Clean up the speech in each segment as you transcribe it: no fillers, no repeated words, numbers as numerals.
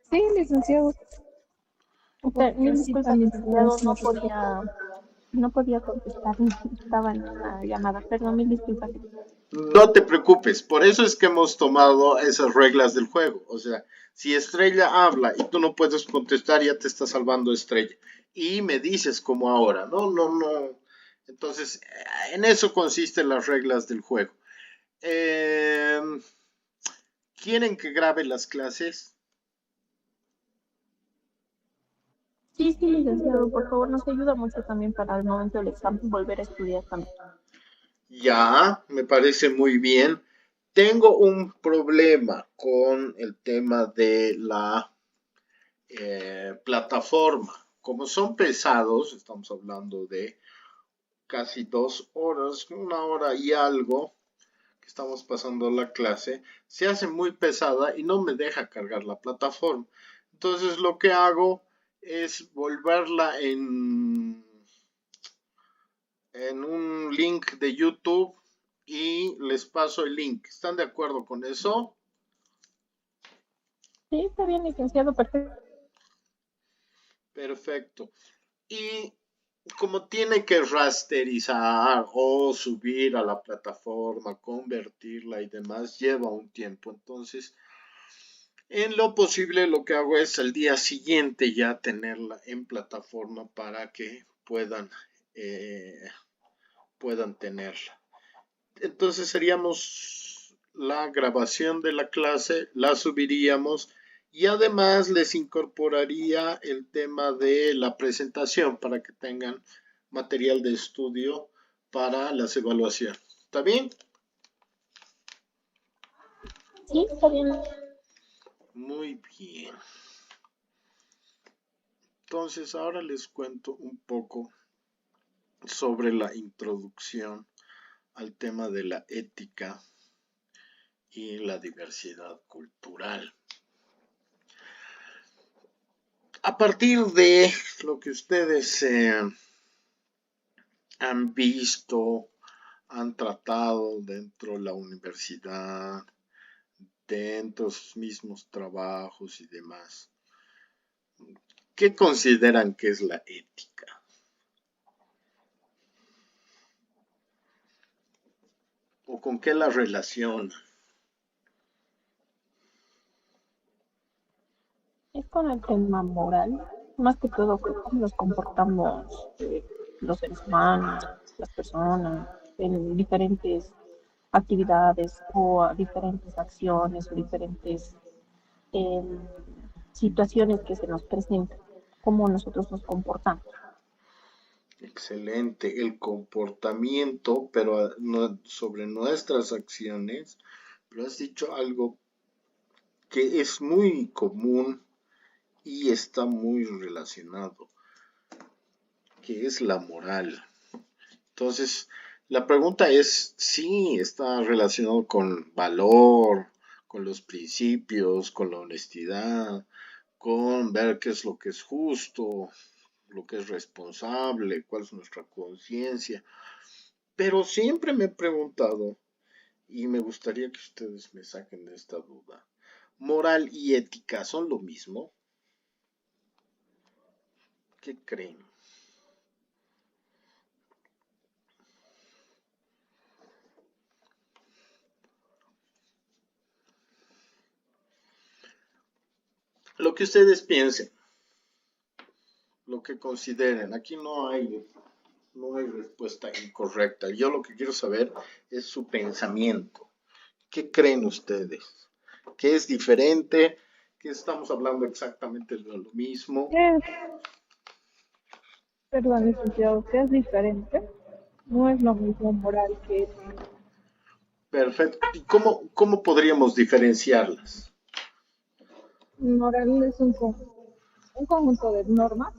Sí, licenciado. Porque Mil sí, disculpas, también licenciado, no podía, no podía contestar, estaba en una llamada, perdón, mil disculpas. No te preocupes, por eso es que hemos tomado esas reglas del juego. O sea, si Estrella habla y tú no puedes contestar, ya te está salvando Estrella. Y me dices como ahora, no, no, no. Entonces, en eso consisten las reglas del juego. Eh, ¿Quieren que grabe las clases? Sí, sí, licenciado, por favor, nos ayuda mucho también para el momento del examen volver a estudiar también. Ya, me parece muy bien. Tengo un problema con el tema de la plataforma. Como son pesados, estamos hablando de casi 2 horas, 1 hora y algo que estamos pasando la clase, se hace muy pesada y no me deja cargar la plataforma. Entonces lo que hago es volverla en un link de YouTube y les paso el link. ¿Están de acuerdo con eso? Sí, está bien, licenciado, perfecto. Perfecto. Y como tiene que rasterizar o subir a la plataforma, convertirla y demás, lleva un tiempo. Entonces, en lo posible, lo que hago es al día siguiente ya tenerla en plataforma para que eh, puedan tenerla. Entonces seríamos la grabación de la clase, la subiríamos y además les incorporaría el tema de la presentación para que tengan material de estudio para las evaluaciones. ¿Está bien? Sí, está bien. Muy bien. Entonces ahora les cuento un poco sobre la introducción al tema de la ética y la diversidad cultural. A partir de lo que ustedes han visto, han tratado dentro de la universidad, dentro de sus mismos trabajos y demás, ¿qué consideran que es la ética? ¿O con qué la relacionan? Es con el tema moral, más que todo cómo nos comportamos los seres humanos, las personas, en diferentes actividades o a diferentes acciones o diferentes eh, situaciones que se nos presentan, cómo nosotros nos comportamos. Excelente, el comportamiento, pero no, sobre nuestras acciones, pero has dicho algo que es muy común y está muy relacionado, que es la moral. Entonces, la pregunta es si está relacionado con valor, con los principios, con la honestidad, con ver qué es lo que es justo, lo que es responsable, cuál es nuestra conciencia. Pero siempre me he preguntado, y me gustaría que ustedes me saquen de esta duda, ¿moral y ética son lo mismo? ¿Qué creen? Lo que ustedes piensen, lo que consideren. Aquí no hay respuesta incorrecta. Yo lo que quiero saber es su pensamiento. ¿Qué creen ustedes? ¿Qué es diferente? ¿Qué estamos hablando exactamente de lo mismo? ¿Qué es, perdón, licenciado, qué es diferente? No es lo mismo moral que ética. Perfecto. ¿Y cómo podríamos diferenciarlas? Moral es un conjunto de normas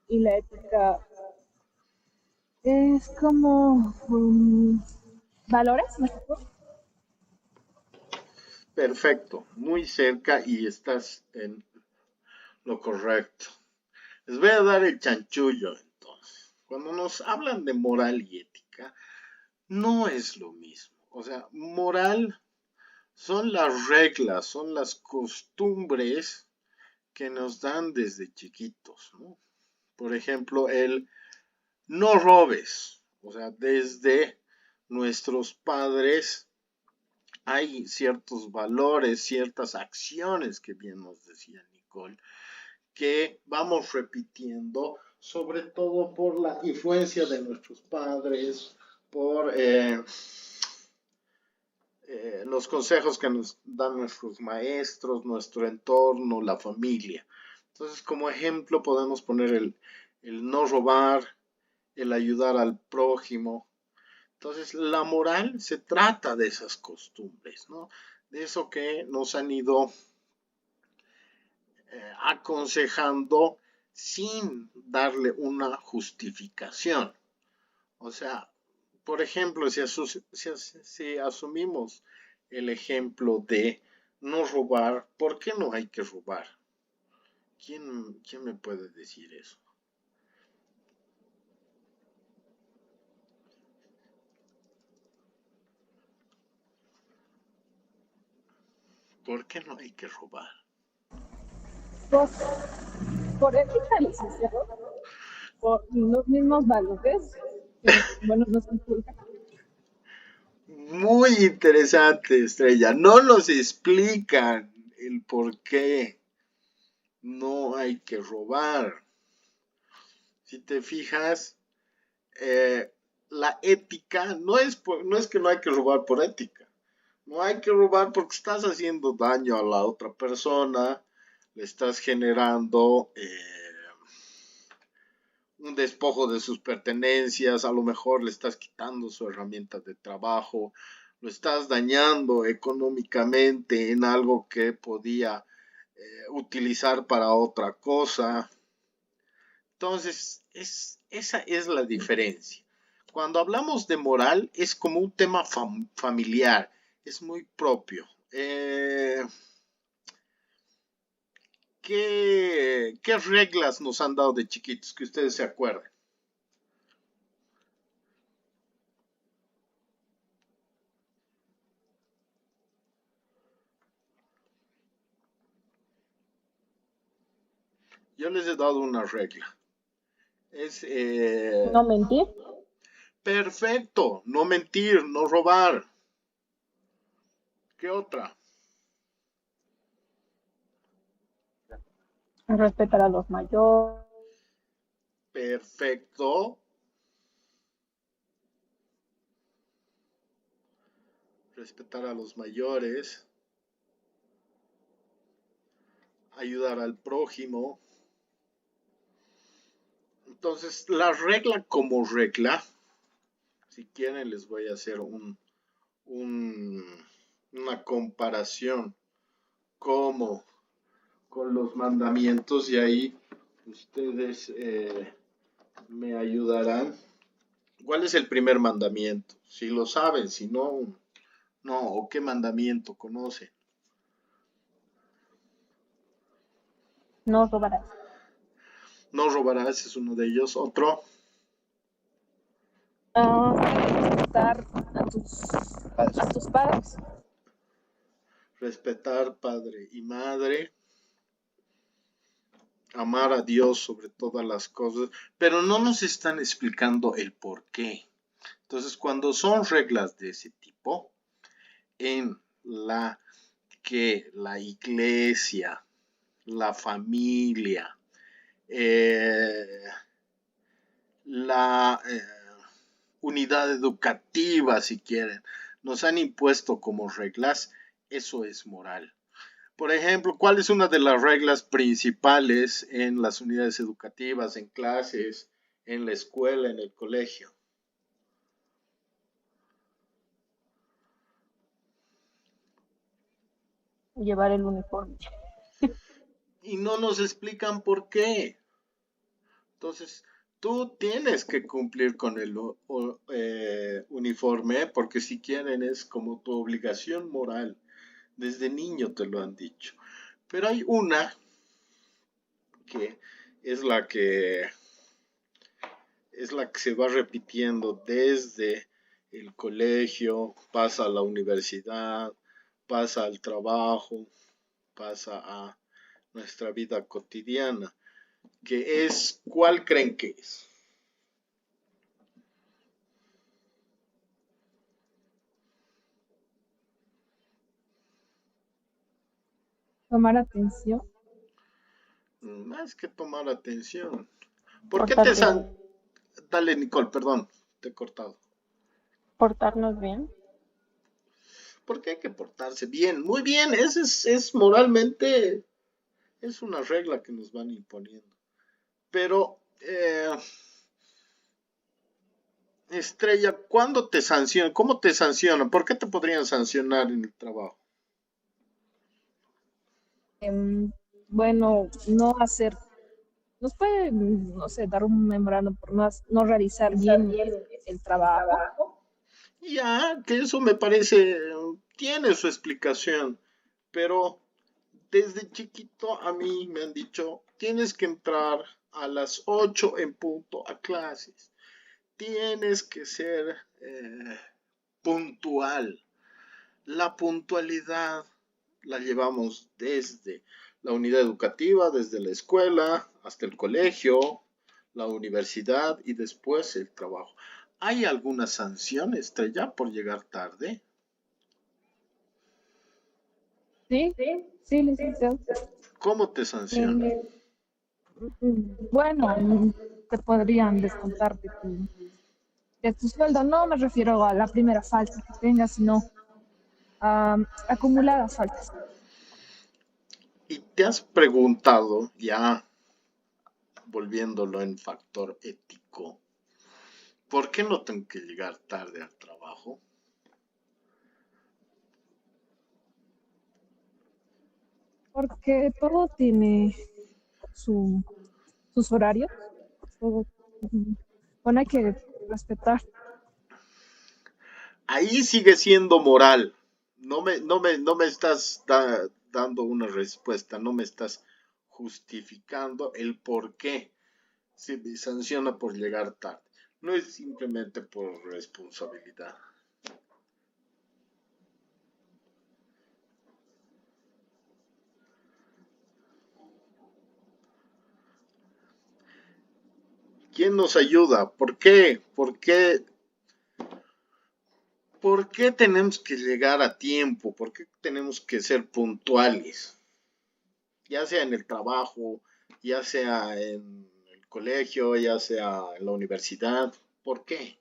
y la ética es como valores, ¿no? Perfecto. Muy cerca y estás en lo correcto. Les voy a dar el chanchullo entonces. Cuando nos hablan de moral y ética, no es lo mismo. O sea, moral son las reglas, son las costumbres que nos dan desde chiquitos, ¿no? Por ejemplo, el no robes, o sea, desde nuestros padres hay ciertos valores, ciertas acciones que bien nos decía Nicole, que vamos repitiendo, sobre todo por la influencia de nuestros padres, por los consejos que nos dan nuestros maestros, nuestro entorno, la familia. Entonces, como ejemplo, podemos poner el no robar, el ayudar al prójimo. Entonces, la moral se trata de esas costumbres, ¿no? De eso que nos han ido aconsejando sin darle una justificación. O sea, por ejemplo, si asumimos el ejemplo de no robar, ¿por qué no hay que robar? ¿Quién me puede decir eso? ¿Por qué no hay que robar? Pues, por ética, les sincero, por los mismos valores que, bueno, nos inculcan. Muy interesante, Estrella. No nos explican el por qué no hay que robar. Si te fijas, la ética no es que no hay que robar por ética. No hay que robar porque estás haciendo daño a la otra persona, le estás generando un despojo de sus pertenencias, a lo mejor le estás quitando su herramienta de trabajo, lo estás dañando económicamente en algo que podía utilizar para otra cosa. Entonces, esa es la diferencia. Cuando hablamos de moral, es como un tema familiar, es muy propio. ¿Qué reglas nos han dado de chiquitos que ustedes se acuerden? Yo les he dado una regla. Es No mentir, perfecto, no mentir, no robar. ¿Qué otra? respetar a los mayores, Perfecto. Respetar a los mayores, ayudar al prójimo. Entonces, la regla como regla, si quieren les voy a hacer una comparación como con los mandamientos y ahí ustedes me ayudarán. ¿Cuál es el primer mandamiento? Si lo saben, si no, no, o qué mandamiento conocen. no robarás. No robarás es uno de ellos. Otro, Respetar a tus padres. respetar padre y madre. Amar a Dios sobre todas las cosas, pero no nos están explicando el por qué. Entonces, cuando son reglas de ese tipo, en la que la iglesia, la familia, eh, la unidad educativa, si quieren, nos han impuesto como reglas, eso es moral. Por ejemplo, ¿cuál es una de las reglas principales en las unidades educativas, en clases, en la escuela, en el colegio? Llevar el uniforme. Y no nos explican por qué. Entonces, tú tienes que cumplir con el uniforme porque si quieren es como tu obligación moral. Desde niño te lo han dicho. Pero hay una que es la que es la que se va repitiendo desde el colegio, pasa a la universidad, pasa al trabajo, pasa a nuestra vida cotidiana, que es, ¿cuál creen que es? Tomar atención. Más que tomar atención. ¿Por qué Portarte bien. Dale, Nicole, perdón, te he cortado. Portarnos bien. ¿Por qué hay que portarse bien? Muy bien, es moralmente, es una regla que nos van imponiendo. Pero, Estrella, ¿cuándo te sancionan? ¿Cómo te sancionan? ¿Por qué te podrían sancionar en el trabajo? Em, bueno, no hacer, nos puede, no sé, dar un memorando por no realizar bien el trabajo. Ya, que eso me parece, tiene su explicación, pero desde chiquito a mí me han dicho, tienes que entrar a las 8 en punto a clases, tienes que ser puntual. La puntualidad la llevamos desde la unidad educativa, desde la escuela hasta el colegio, la universidad y después el trabajo. ¿Hay alguna sanción, Estrella, por llegar tarde? Sí, sí, licenciado. ¿Cómo te sancionan? Bueno, te podrían descontar de tu sueldo. No me refiero a la primera falta que tengas, sino a acumuladas faltas. ¿Y te has preguntado, ya volviéndolo en factor ético, por qué no tengo que llegar tarde al trabajo? Porque todo tiene su, sus horarios. Todo, bueno, hay que respetar. Ahí sigue siendo moral. No me estás dando una respuesta, no me estás justificando el por qué se me sanciona por llegar tarde. No es simplemente por responsabilidad. ¿Quién nos ayuda? ¿Por qué? ¿Por qué tenemos que llegar a tiempo? ¿Por qué tenemos que ser puntuales? Ya sea en el trabajo, ya sea en el colegio, ya sea en la universidad. ¿Por qué?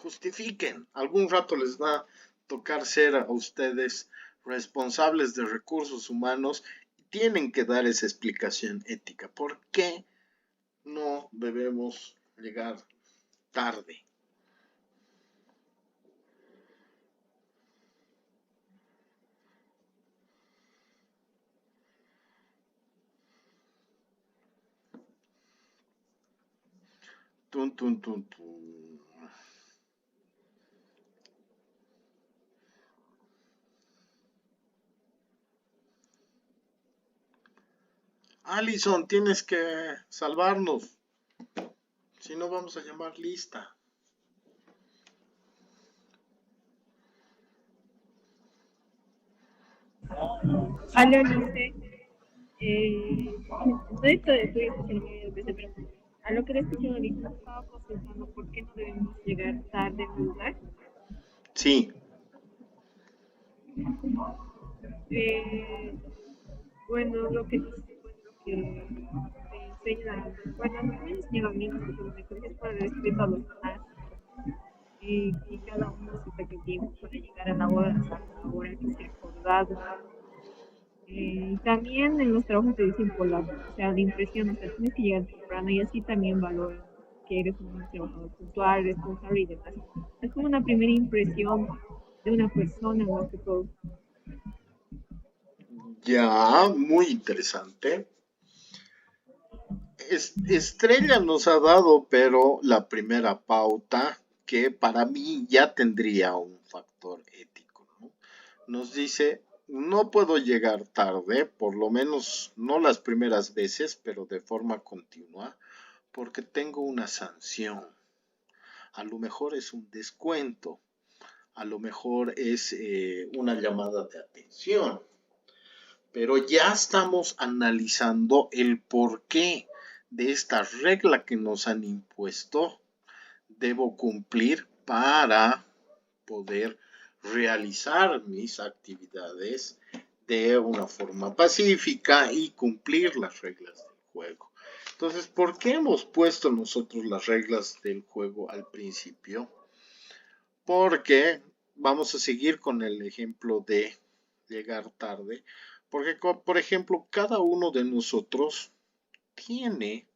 Justifiquen. Algún rato les va a tocar ser a ustedes responsables de recursos humanos y tienen que dar esa explicación ética. ¿Por qué no debemos llegar tarde? Tun, tun, tun, tun. Alison, tienes que salvarnos. Si no, vamos a llamar lista. Aló, Lice. Estoy escuchando muy veces, pero a lo que le escuché ahorita estaba consultando por qué no debemos llegar tarde a un lugar. Sí. Eh, bueno, lo que que te enseñan, bueno, a mí me enseñan a mí los que es para el respeto a los demás, que cada uno se saque tiempo para llegar a la hora que se ha acordado. También en los trabajos te dicen por o sea, la impresión, o sea, tienes que llegar temprano y así también valoran que eres un trabajador puntual, responsable y demás. Es como una primera impresión de una persona más que todo. Ya, muy interesante. Estrella nos ha dado, pero la primera pauta que para mí ya tendría un factor ético. nos dice, no puedo llegar tarde, por lo menos no las primeras veces, pero de forma continua, porque tengo una sanción. A lo mejor es un descuento, a lo mejor es una llamada de atención, pero ya estamos analizando el porqué de esta regla que nos han impuesto. Debo cumplir para poder realizar mis actividades de una forma pacífica y cumplir las reglas del juego. Entonces, ¿por qué hemos puesto nosotros las reglas del juego al principio? Porque vamos a seguir con el ejemplo de llegar tarde, porque por ejemplo, cada uno de nosotros tiene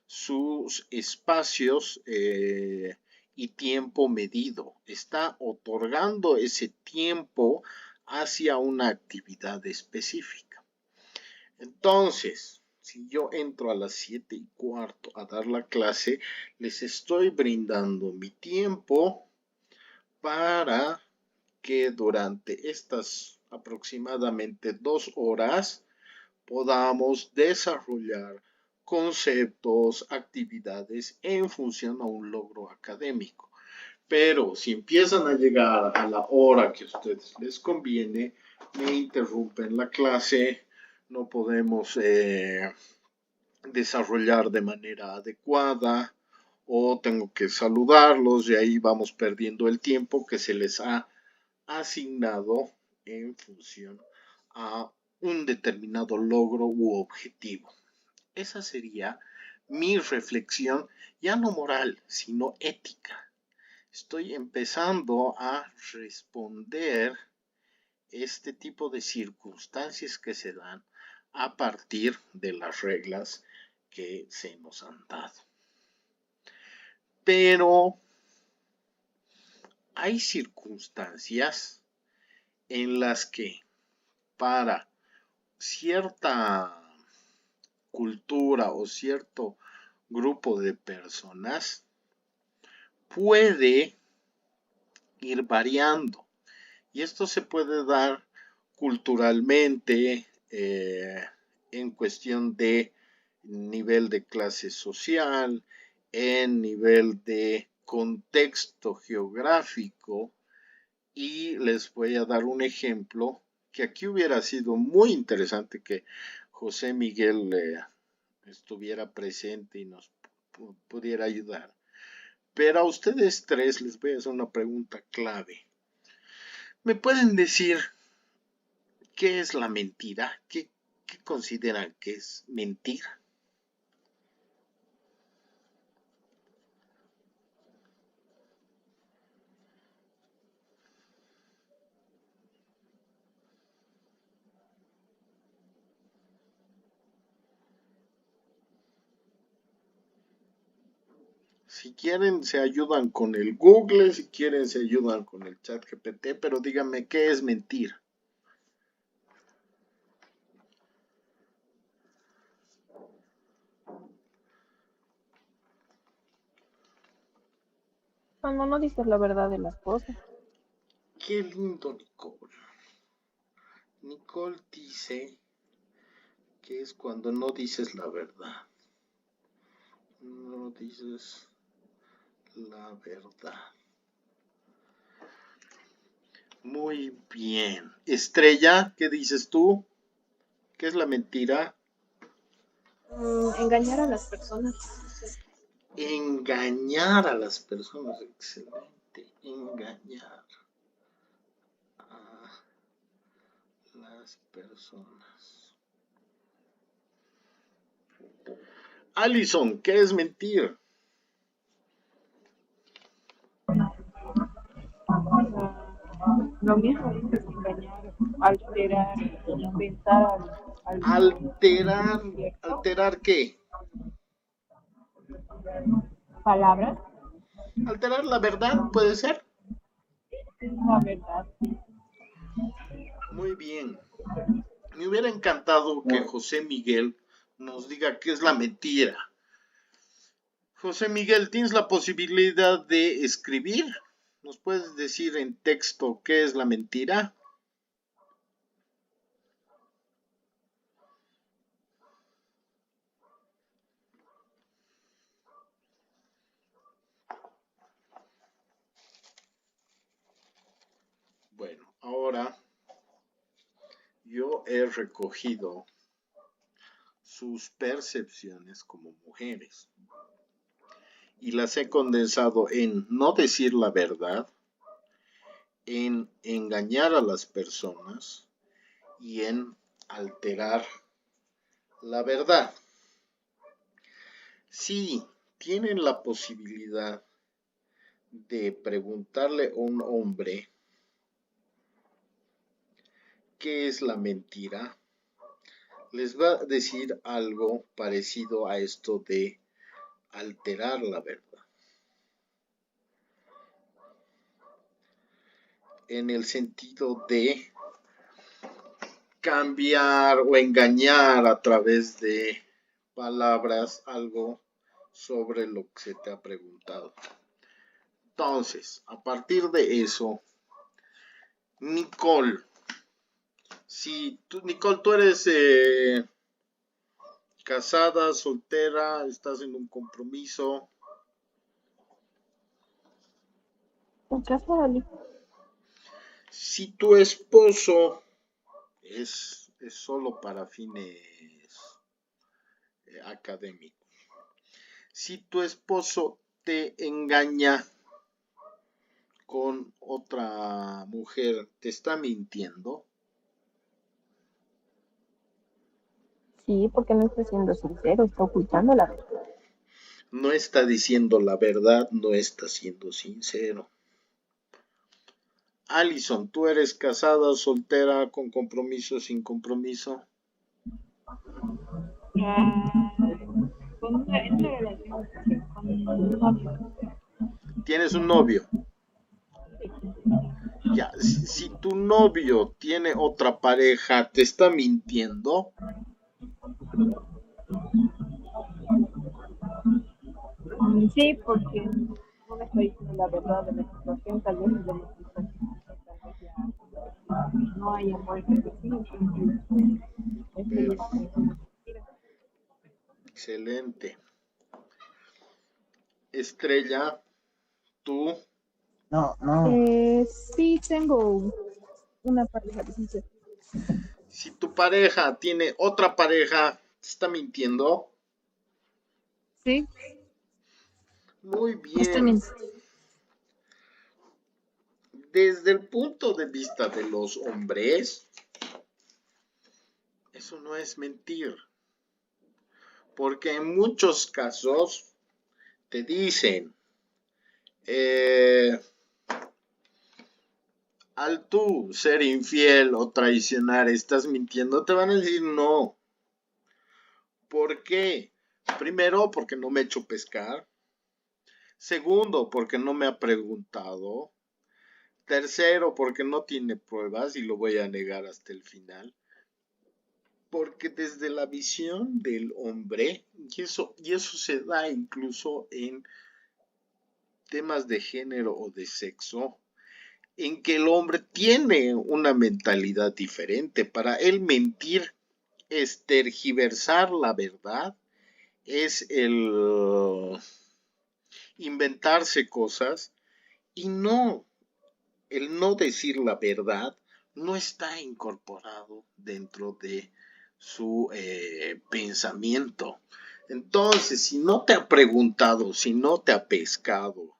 sus espacios y tiempo medido. Está otorgando ese tiempo hacia una actividad específica. Entonces, si yo entro a las 7:15 a dar la clase, les estoy brindando mi tiempo para que durante estas aproximadamente 2 horas podamos desarrollar conceptos, actividades en función a un logro académico. Pero si empiezan a llegar a la hora que a ustedes les conviene, me interrumpen la clase, no podemos desarrollar de manera adecuada o tengo que saludarlos y ahí vamos perdiendo el tiempo que se les ha asignado en función a un determinado logro u objetivo. Esa sería mi reflexión, ya no moral, sino ética. Estoy empezando a responder este tipo de circunstancias que se dan a partir de las reglas que se nos han dado. Pero hay circunstancias en las que para cierta cultura o cierto grupo de personas puede ir variando. Y esto se puede dar culturalmente, en cuestión de nivel de clase social, en nivel de contexto geográfico. Y les voy a dar un ejemplo que aquí hubiera sido muy interesante que José Miguel estuviera presente y nos pudiera ayudar. Pero a ustedes tres les voy a hacer una pregunta clave. ¿Me pueden decir qué es la mentira? ¿Qué consideran que es mentira? Si quieren se ayudan con el Google, si quieren se ayudan con el chat GPT, pero díganme qué es mentir. Cuando no dices la verdad de las cosas. Qué lindo, Nicole. Nicole dice que es cuando no dices la verdad. No dices la verdad. Muy bien. Estrella, ¿qué dices tú? ¿Qué es la mentira? Engañar a las personas. Engañar a las personas. Excelente. Engañar a las personas. Alison, ¿qué es mentir? Lo mismo dices, engañar, alterar, inventar Alterar, ¿cierto? ¿alterar qué? Palabras, Alterar la verdad, ¿puede ser? la verdad. Muy bien. Me hubiera encantado que José Miguel nos diga qué es la mentira. José Miguel, ¿tienes la posibilidad de escribir? ¿Nos puedes decir en texto qué es la mentira? he recogido sus percepciones como mujeres y las he condensado en no decir la verdad, en engañar a las personas y en alterar la verdad. Si tienen la posibilidad de preguntarle a un hombre qué es la mentira, les va a decir algo parecido a esto de alterar la verdad. En el sentido de cambiar o engañar a través de palabras algo sobre lo que se te ha preguntado. Entonces, a partir de eso, Nicole, Nicole, tú eres casada, soltera, estás en un compromiso. En casa, Ali. Si tu esposo es solo para fines académicos, si tu esposo te engaña con otra mujer, ¿te está mintiendo? Sí, porque no está siendo sincero, está ocultando la verdad. No está diciendo la verdad, no está siendo sincero. Alison, ¿tú eres casada, soltera, con compromiso, sin compromiso? En una relación con un novio. ¿Tienes un novio? Ya, si tu novio tiene otra pareja, ¿te está mintiendo? Sí, porque no me está diciendo la verdad de la situación, tal vez es de la situación, tal vez ya no hay amor entre sí, entonces es Pero, una mentira. excelente. Estrella, tú, No, no. Sí, tengo una pareja de sincero. si tu pareja tiene otra pareja, ¿te está mintiendo? Sí, Muy estoy bien. mintiendo. Desde el punto de vista de los hombres, eso no es mentir. Porque en muchos casos te dicen, al tú ser infiel o traicionar, estás mintiendo, te van a decir no. ¿Por qué? Primero, porque no me he hecho pescar. Segundo, porque no me ha preguntado. Tercero, porque no tiene pruebas y lo voy a negar hasta el final. Porque desde la visión del hombre, y eso se da incluso en temas de género o de sexo, en que el hombre tiene una mentalidad diferente. Para él mentir es tergiversar la verdad, es el inventarse cosas y el no decir la verdad no está incorporado dentro de su pensamiento. Entonces, si no te ha preguntado, si no te ha pescado,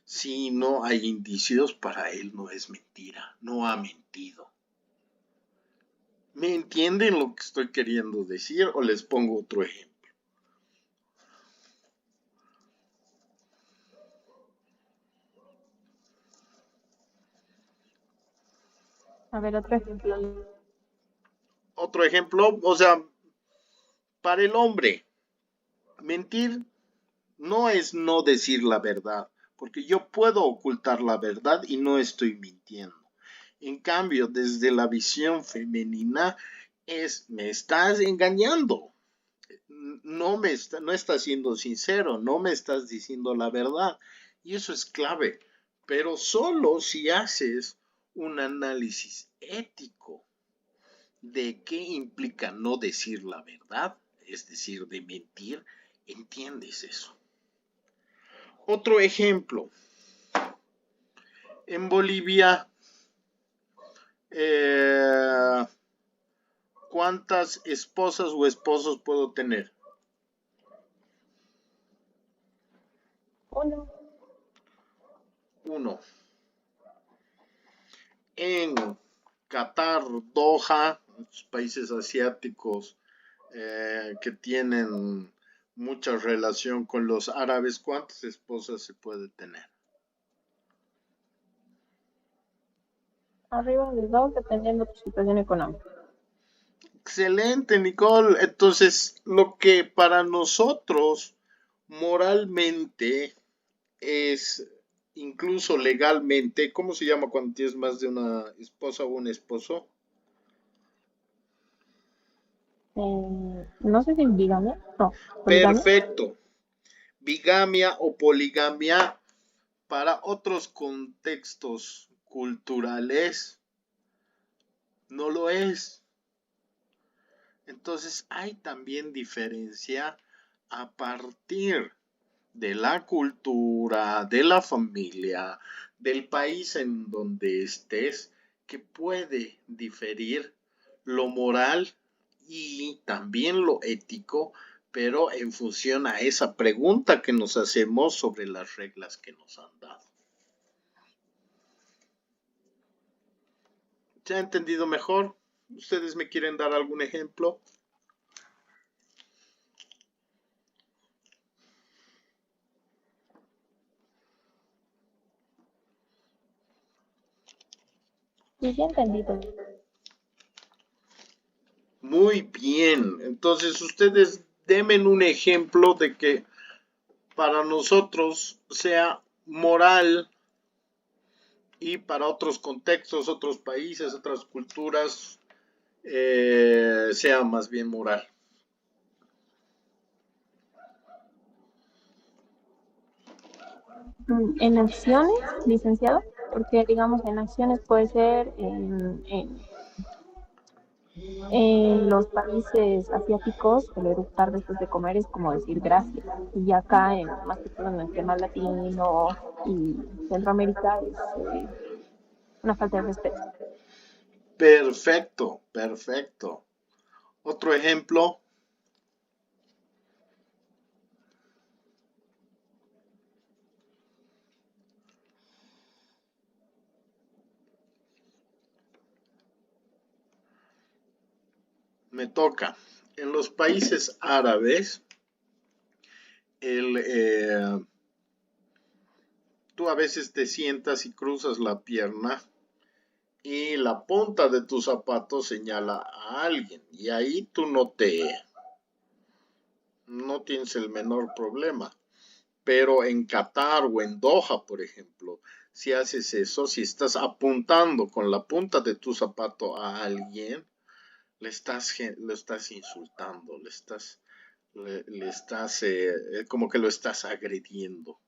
si no hay indicios, para él no es mentira, no ha mentido. ¿Me entienden lo que estoy queriendo decir o les pongo otro ejemplo? A ver, otro ejemplo. Otro ejemplo, o sea, para el hombre, mentir no es no decir la verdad, porque yo puedo ocultar la verdad y no estoy mintiendo. En cambio, desde la visión femenina me estás engañando, no estás siendo sincero, no me estás diciendo la verdad. Y eso es clave, pero solo si haces un análisis ético de qué implica no decir la verdad, es decir, de mentir, entiendes eso. Otro ejemplo, en Bolivia, ¿cuántas esposas o esposos puedo tener? Uno. Uno. En Qatar, Doha, los países asiáticos que tienen mucha relación con los árabes, ¿cuántas esposas se puede tener? Arriba de dos, dependiendo de tu situación económica. Excelente, Nicole. Entonces, lo que para nosotros moralmente es, incluso legalmente, ¿cómo se llama cuando tienes más de una esposa o un esposo? No sé si es bigamia. No, poligamia. Perfecto. Bigamia o poligamia para otros contextos culturales no lo es. Entonces hay también diferencia a partir de la cultura, de la familia, del país en donde estés, que puede diferir lo moral y también lo ético, pero en función a esa pregunta que nos hacemos sobre las reglas que nos han dado. ¿Se ha entendido mejor? ¿Ustedes me quieren dar algún ejemplo? Sí, sí, entendido. Muy bien, entonces ustedes denme un ejemplo de que para nosotros sea moral y para otros contextos, otros países, otras culturas, sea más bien moral. En acciones, licenciado, porque digamos en acciones puede ser en los países asiáticos, el eructar después de comer es como decir gracias. Y acá, más que todo en el tema latino y Centroamérica, es una falta de respeto. Perfecto, perfecto. Otro ejemplo. Me toca. En los países árabes, el, tú a veces te sientas y cruzas la pierna y la punta de tu zapato señala a alguien y ahí tú no tienes el menor problema. Pero en Qatar o en Doha, por ejemplo, si haces eso, si estás apuntando con la punta de tu zapato a alguien, lo estás insultando, le estás como que lo estás agrediendo,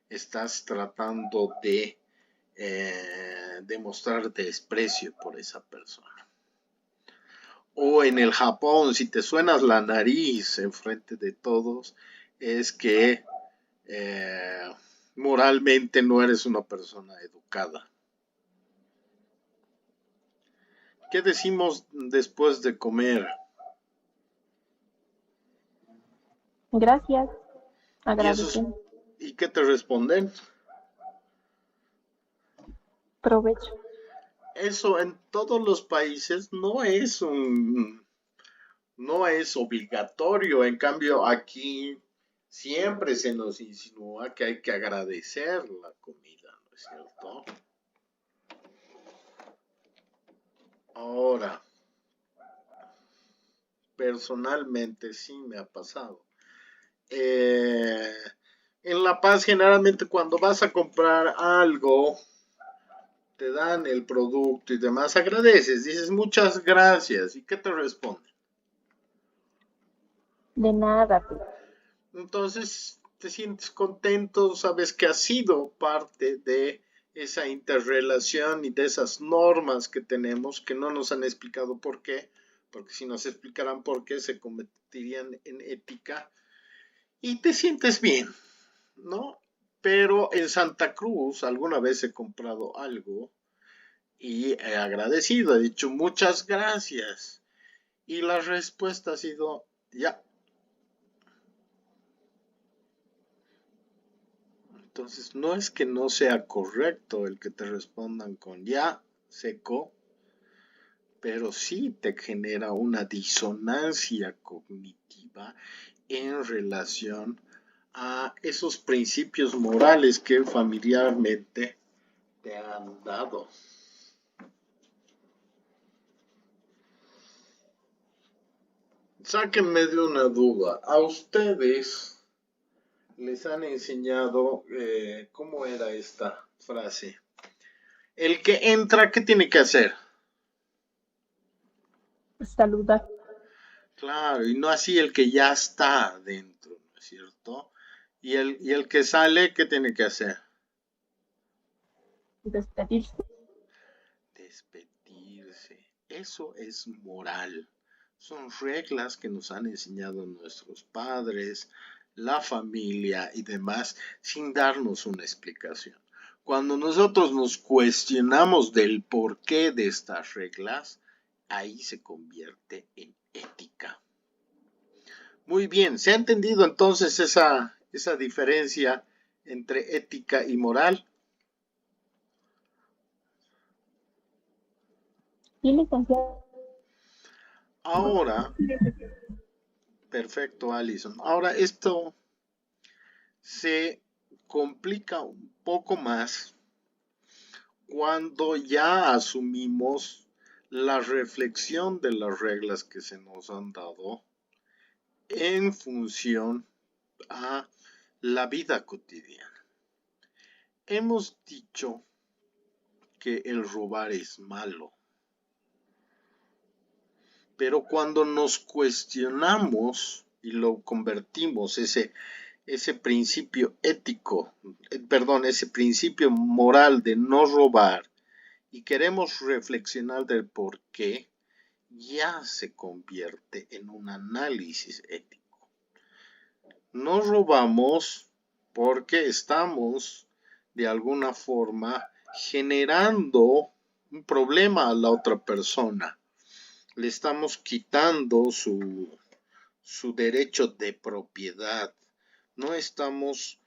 estás tratando de demostrar desprecio por esa persona. O en el Japón, si te suenas la nariz en frente de todos, es que eh, moralmente no eres una persona educada. ¿Qué decimos después de comer? Gracias, ¿Y eso es, agradecemos, y qué te responden? provecho. Eso en todos los países no es obligatorio. En cambio, aquí siempre se nos insinúa que hay que agradecer la comida, ¿no es cierto? Ahora, personalmente sí me ha pasado. Eh, en La Paz, generalmente cuando vas a comprar algo, te dan el producto y demás, agradeces, dices muchas gracias. ¿Y qué te responden? De nada, pues. Entonces te sientes contento, sabes que has sido parte de esa interrelación y de esas normas que tenemos que no nos han explicado por qué, porque si nos explicaran por qué se convertirían en ética y te sientes bien, ¿no? Pero en Santa Cruz alguna vez he comprado algo y he agradecido, he dicho muchas gracias. Y la respuesta ha sido ya. Entonces, no es que no sea correcto el que te respondan con ya, seco, pero sí te genera una disonancia cognitiva en relación a esos principios morales que familiarmente te han dado. Sáquenme de una duda. ¿A ustedes les han enseñado cómo era esta frase? El que entra, ¿qué tiene que hacer? Saludar, Claro, y no así el que ya está dentro, ¿no es cierto? Y el que sale, ¿qué tiene que hacer? despedirse. Despedirse. Eso es moral. Son reglas que nos han enseñado nuestros padres, la familia y demás, sin darnos una explicación. Cuando nosotros nos cuestionamos del porqué de estas reglas, ahí se convierte en ética. Muy bien, ¿se ha entendido entonces esa diferencia entre ética y moral? Y licenciado, Ahora, perfecto, Alison. Ahora esto se complica un poco más cuando ya asumimos la reflexión de las reglas que se nos han dado en función a la vida cotidiana. Hemos dicho que el robar es malo, pero cuando nos cuestionamos y lo convertimos, ese principio ético, ese principio moral de no robar, y queremos reflexionar del por qué, ya se convierte en un análisis ético. No robamos porque estamos de alguna forma generando un problema a la otra persona. Le estamos quitando su derecho de propiedad. No estamos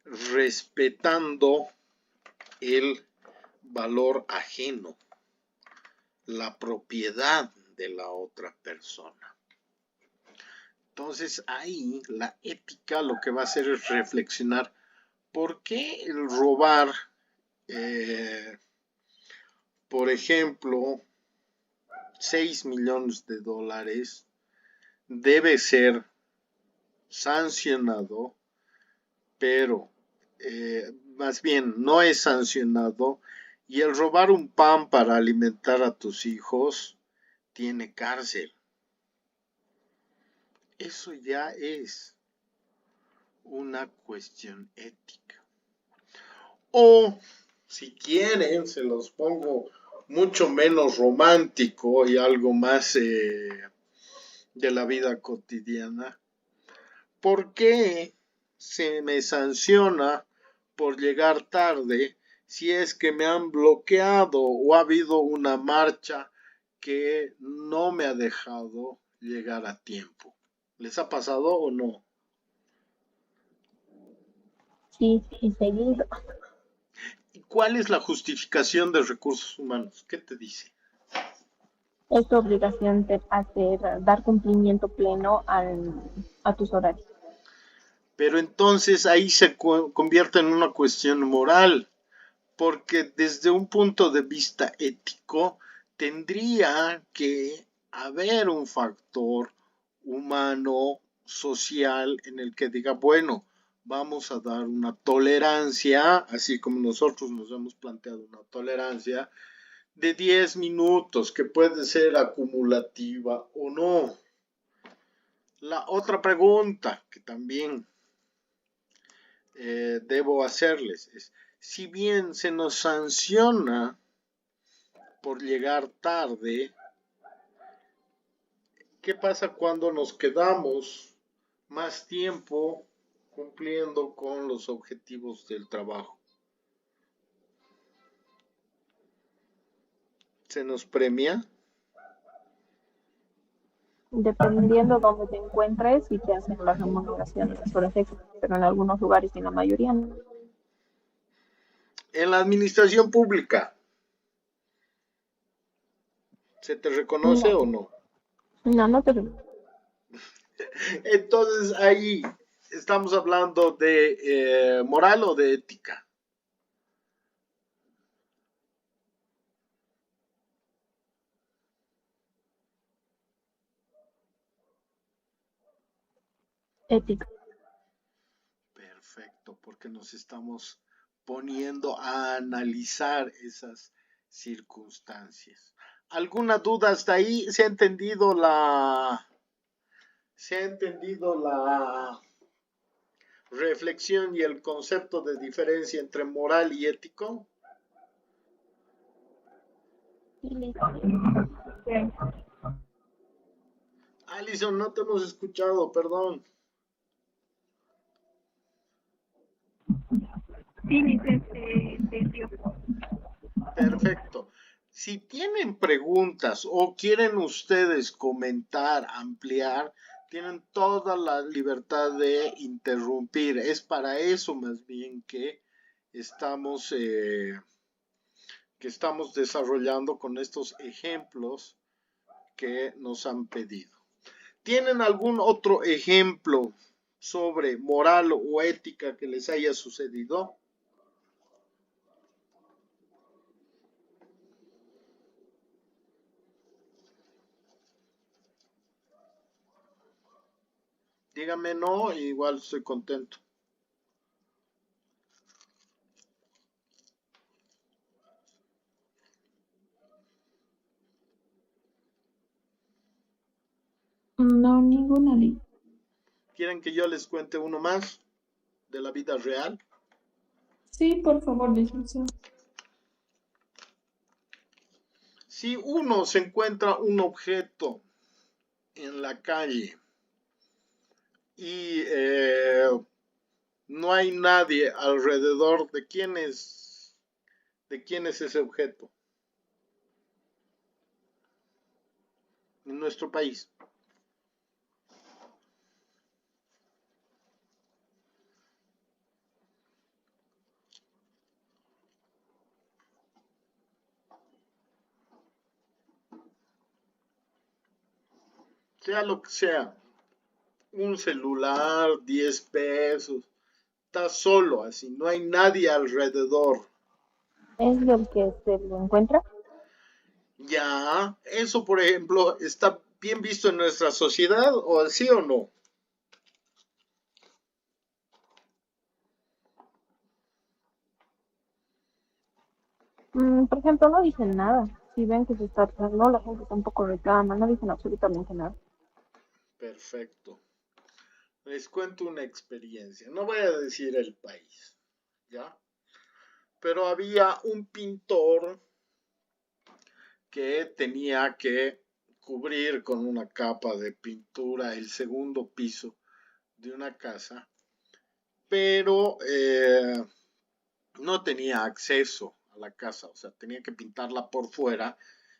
respetando el valor ajeno, la propiedad de la otra persona. Entonces ahí la ética lo que va a hacer es reflexionar por qué el robar, por ejemplo, 6 millones de dólares debe ser sancionado, pero más bien no es sancionado, y el robar un pan para alimentar a tus hijos tiene cárcel. Eso ya es una cuestión ética. O si quieren, se los pongo mucho menos romántico y algo más de la vida cotidiana. ¿Por qué se me sanciona por llegar tarde si es que me han bloqueado o ha habido una marcha que no me ha dejado llegar a tiempo? ¿Les ha pasado o no? sí, y seguido. ¿Y cuál es la justificación de recursos humanos? ¿Qué te dice? Es tu obligación de dar cumplimiento pleno a tus horarios. Pero entonces ahí se convierte en una cuestión moral, porque desde un punto de vista ético tendría que haber un factor humano, social, en el que diga, bueno, vamos a dar una tolerancia, así como nosotros nos hemos planteado una tolerancia de 10 minutos, que puede ser acumulativa o no. La otra pregunta que también debo hacerles es, si bien se nos sanciona por llegar tarde, ¿qué pasa cuando nos quedamos más tiempo cumpliendo con los objetivos del trabajo? ¿Se nos premia? Dependiendo dónde te encuentres y te hacen la remuneración de las horas extras, pero en algunos lugares y en la mayoría no. En la administración pública, ¿se te reconoce No, o no? no te... Entonces ahí estamos hablando de moral o de ética. Ética. Perfecto, porque nos estamos poniendo a analizar esas circunstancias. ¿Alguna duda hasta ahí? ¿Se ha entendido la reflexión y el concepto de diferencia entre moral y ético? Alison, no te hemos escuchado, perdón. Perfecto. Si tienen preguntas o quieren ustedes comentar, ampliar, tienen toda la libertad de interrumpir. Es para eso más bien estamos, eh, que estamos desarrollando con estos ejemplos que nos han pedido. ¿Tienen algún otro ejemplo sobre moral o ética que les haya sucedido? Dígame no, igual estoy contento. No, ninguna ley. ¿Quieren que yo les cuente uno más de la vida real? Sí, por favor, licenciado. Si uno se encuentra un objeto en la calle y no hay nadie alrededor, de quién es ese objeto en nuestro país? Sea lo que sea, un celular, 10 pesos, está solo así, no hay nadie alrededor. Es del que se lo encuentra. Ya, eso por ejemplo, ¿está bien visto en nuestra sociedad o sí o no? Por ejemplo, no dicen nada. Si ven que se está tratando, la gente tampoco reclama, no dicen absolutamente nada. Perfecto. Les cuento una experiencia. No voy a decir el país, ¿ya? Pero había un pintor que tenía que cubrir con una capa de pintura el segundo piso de una casa, pero no tenía acceso a la casa, o sea, tenía que pintarla por fuera.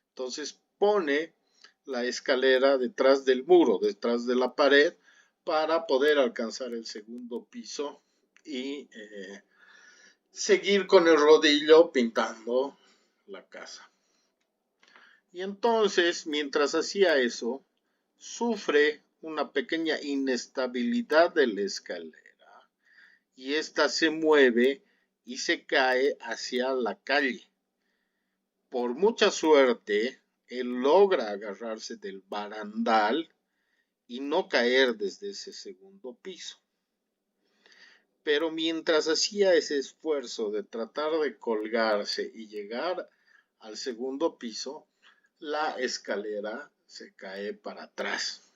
Entonces pone la escalera detrás del muro, detrás de la pared, para poder alcanzar el segundo piso y seguir con el rodillo pintando la casa. Y entonces, mientras hacía eso, sufre una pequeña inestabilidad de la escalera y ésta se mueve y se cae hacia la calle. Por mucha suerte, él logra agarrarse del barandal y no caer desde ese segundo piso. Pero mientras hacía ese esfuerzo de tratar de colgarse y llegar al segundo piso, la escalera se cae para atrás.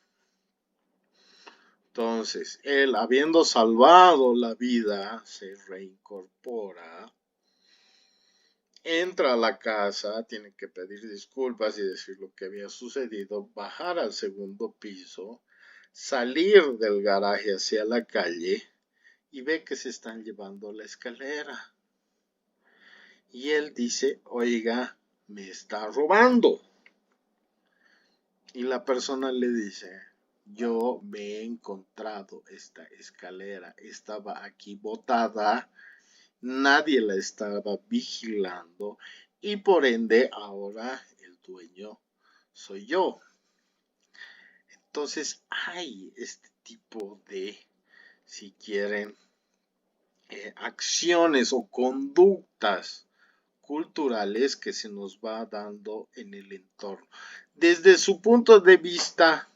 Entonces, él, habiendo salvado la vida, se reincorpora, entra a la casa, tiene que pedir disculpas y decir lo que había sucedido, bajar al segundo piso, salir del garaje hacia la calle y ve que se están llevando la escalera. Y él dice, oiga, me está robando. Y la persona le dice, yo me he encontrado esta escalera, estaba aquí botada, nadie la estaba vigilando y por ende ahora el dueño soy yo. Entonces hay este tipo de, si quieren, acciones o conductas culturales que se nos va dando en el entorno. Desde su punto de vista,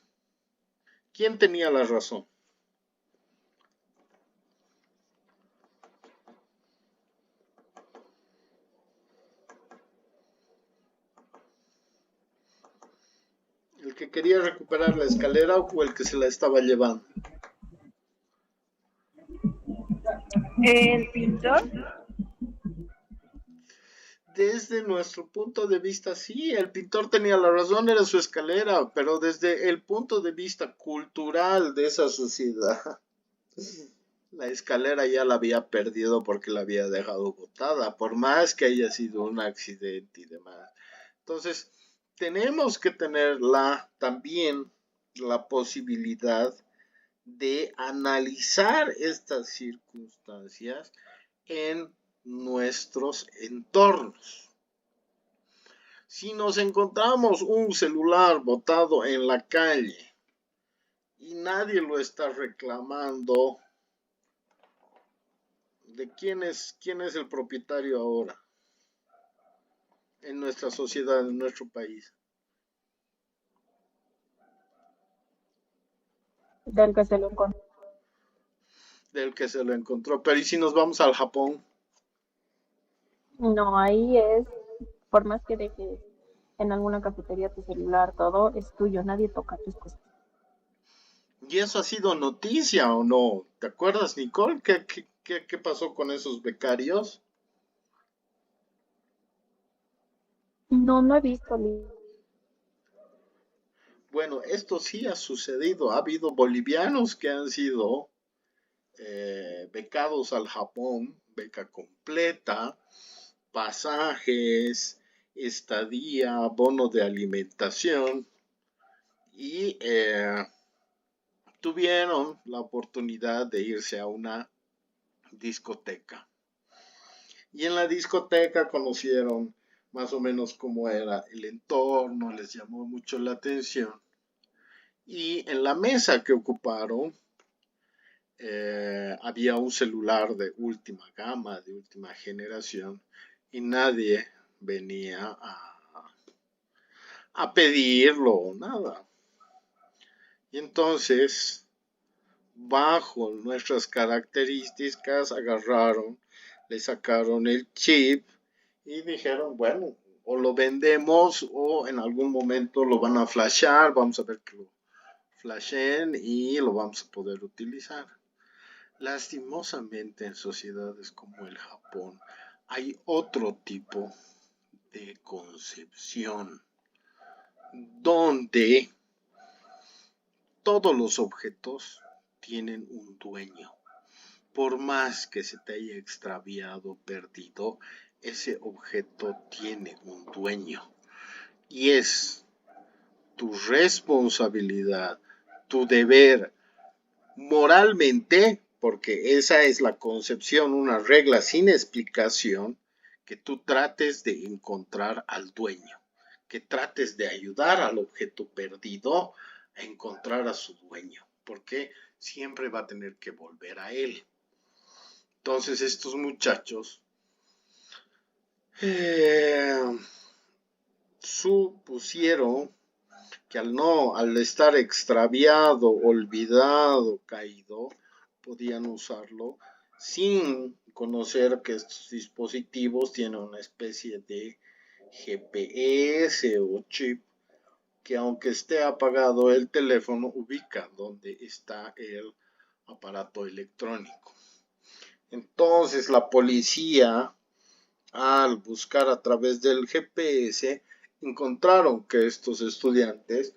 ¿quién tenía la razón? ¿El que quería recuperar la escalera o el que se la estaba llevando? El pintor, Desde nuestro punto de vista, sí, el pintor tenía la razón, era su escalera, pero desde el punto de vista cultural de esa sociedad, la escalera ya la había perdido porque la había dejado botada, por más que haya sido un accidente y demás. Entonces, tenemos que tener también la posibilidad de analizar estas circunstancias en nuestros entornos. Si nos encontramos un celular botado en la calle y nadie lo está reclamando, ¿de quién es el propietario ahora en nuestra sociedad, en nuestro país? del que se lo encontró. Del que se lo encontró. Pero ¿y si nos vamos al Japón? No, ahí es, por más que dejes en alguna cafetería tu celular, todo es tuyo, nadie toca tus cosas. ¿Y eso ha sido noticia o no? ¿Te acuerdas, Nicole? ¿Qué pasó con esos becarios? No, no he visto. Bueno, esto sí ha sucedido. Ha habido bolivianos que han sido becados al Japón, beca completa, pasajes, estadía, bono de alimentación y tuvieron la oportunidad de irse a una discoteca. Y en la discoteca conocieron más o menos cómo era el entorno, les llamó mucho la atención. Y en la mesa que ocuparon había un celular de última gama, de última generación, y nadie venía a pedirlo o nada. Y entonces, bajo nuestras características, agarraron, le sacaron el chip y dijeron, bueno, o lo vendemos o en algún momento lo van a flashar, vamos a ver que lo flashen y lo vamos a poder utilizar. Lastimosamente en sociedades como el Japón hay otro tipo de concepción donde todos los objetos tienen un dueño. Por más que se te haya extraviado, perdido, ese objeto tiene un dueño. Y es tu responsabilidad, tu deber moralmente, porque esa es la concepción, una regla sin explicación, que tú trates de encontrar al dueño, que trates de ayudar al objeto perdido a encontrar a su dueño, porque siempre va a tener que volver a él. Entonces estos muchachos supusieron que al estar extraviado, olvidado, caído, podían usarlo sin conocer que estos dispositivos tienen una especie de GPS o chip que aunque esté apagado el teléfono ubica donde está el aparato electrónico. Entonces la policía, al buscar a través del GPS, encontraron que estos estudiantes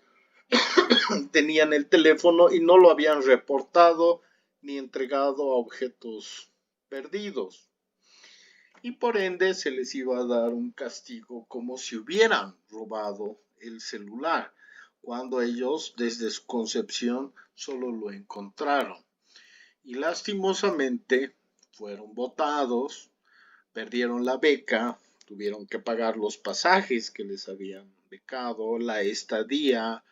tenían el teléfono y no lo habían reportado ni entregado a objetos perdidos. Y por ende se les iba a dar un castigo como si hubieran robado el celular. cuando ellos desde su concepción solo lo encontraron. Y lastimosamente fueron votados, perdieron la beca, tuvieron que pagar los pasajes que les habían becado, la estadía,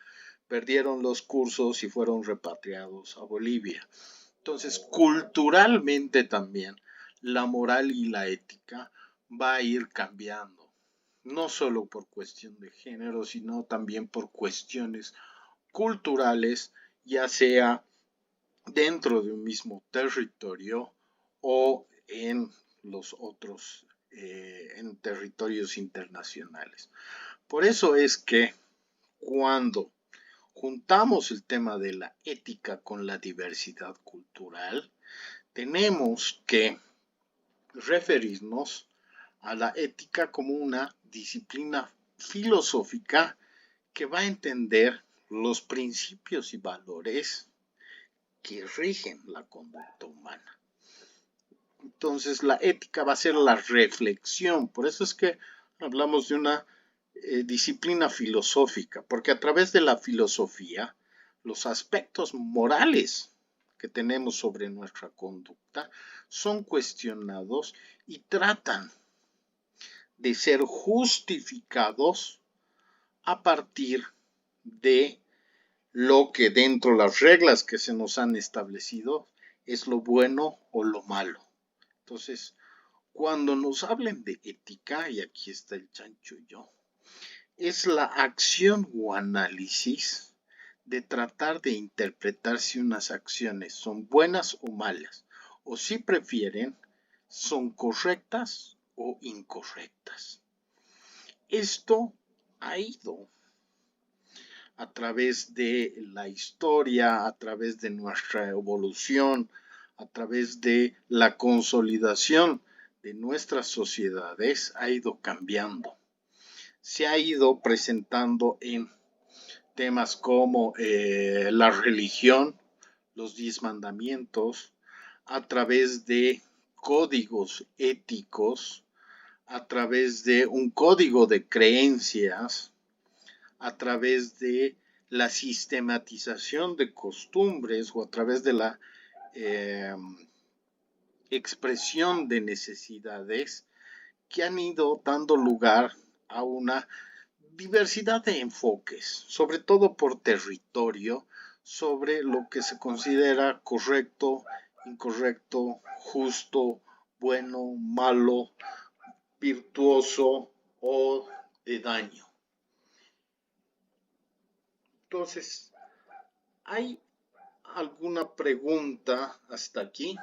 perdieron los cursos y fueron repatriados a Bolivia. Entonces, culturalmente también, la moral y la ética va a ir cambiando, no solo por cuestión de género, sino también por cuestiones culturales, ya sea dentro de un mismo territorio o en los otros, en territorios internacionales. Por eso es que cuando juntamos el tema de la ética con la diversidad cultural, tenemos que referirnos a la ética como una disciplina filosófica que va a entender los principios y valores que rigen la conducta humana. Entonces, la ética va a ser la reflexión. Por eso es que hablamos de una disciplina filosófica, porque a través de la filosofía, los aspectos morales que tenemos sobre nuestra conducta son cuestionados y tratan de ser justificados a partir de lo que dentro de las reglas que se nos han establecido es lo bueno o lo malo. Entonces, cuando nos hablen de ética, y aquí está el chanchullo, es la acción o análisis de tratar de interpretar si unas acciones son buenas o malas, o si prefieren, son correctas o incorrectas. Esto ha ido a través de la historia, a través de nuestra evolución, a través de la consolidación de nuestras sociedades, ha ido cambiando. Se ha ido presentando en temas como la religión, los 10 mandamientos, a través de códigos éticos, a través de un código de creencias, a través de la sistematización de costumbres o a través de la expresión de necesidades que han ido dando lugar a una diversidad de enfoques, sobre todo por territorio, sobre lo que se considera correcto, incorrecto, justo, bueno, malo, virtuoso o de daño. Entonces, ¿hay alguna pregunta hasta aquí?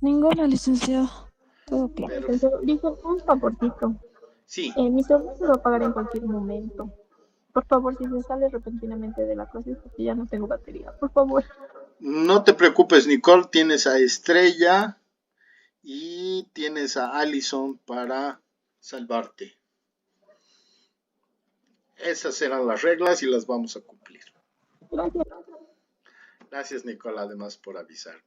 Ninguna, licenciado. Todo claro. Dice un favorcito. Sí. Mi sobrino se va a pagar en cualquier momento. Por favor, si se sale repentinamente de la clase, porque ya no tengo batería. Por favor. No te preocupes, Nicole. Tienes a Estrella y tienes a Allison para salvarte. Esas eran las reglas y las vamos a cumplir. Gracias. Gracias, Nicole, además por avisarme.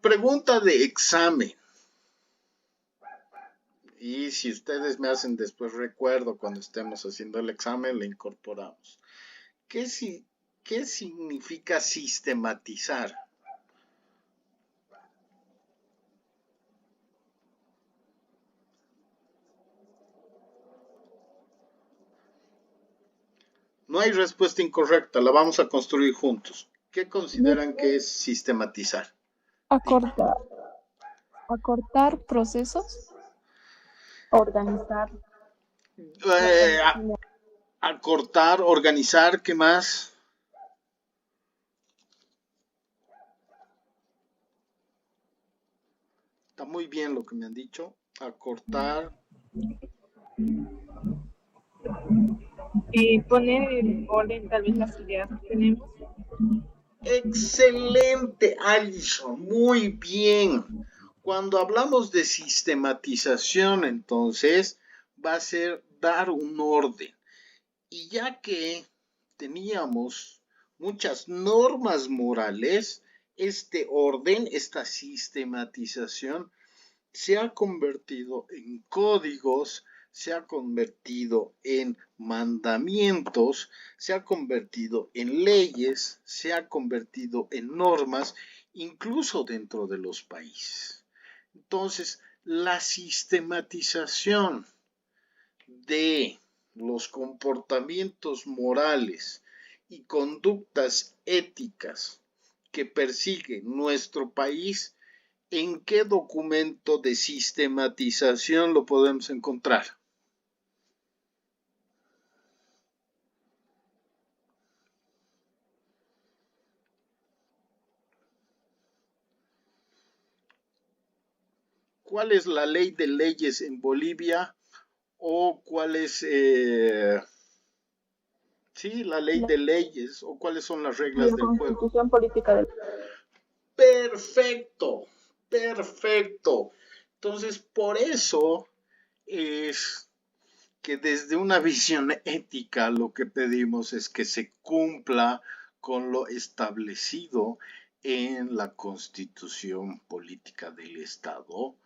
Pregunta de examen. Y si ustedes me hacen después recuerdo cuando estemos haciendo el examen, le incorporamos. ¿Qué significa sistematizar? No hay respuesta incorrecta, la vamos a construir juntos. ¿Qué consideran que es sistematizar? Acortar procesos. Organizar. Acortar, organizar, ¿qué más? Está muy bien lo que me han dicho. Acortar. Poner en orden tal vez las ideas que tenemos. Excelente, Alison, muy bien. Cuando hablamos de sistematización, entonces, va a ser dar un orden. Y ya que teníamos muchas normas morales, este orden, esta sistematización, se ha convertido en códigos, se ha convertido en mandamientos, se ha convertido en leyes, se ha convertido en normas, incluso dentro de los países. Entonces, la sistematización de los comportamientos morales y conductas éticas que persigue nuestro país, ¿en qué documento de sistematización lo podemos encontrar? ¿Cuál es la ley de leyes en Bolivia? ¿O cuál es sí, la ley de leyes? ¿O cuáles son las reglas La del juego? Constitución Política del Perfecto, perfecto. Entonces, por eso es que desde una visión ética lo que pedimos es que se cumpla con lo establecido en la Constitución Política del Estado,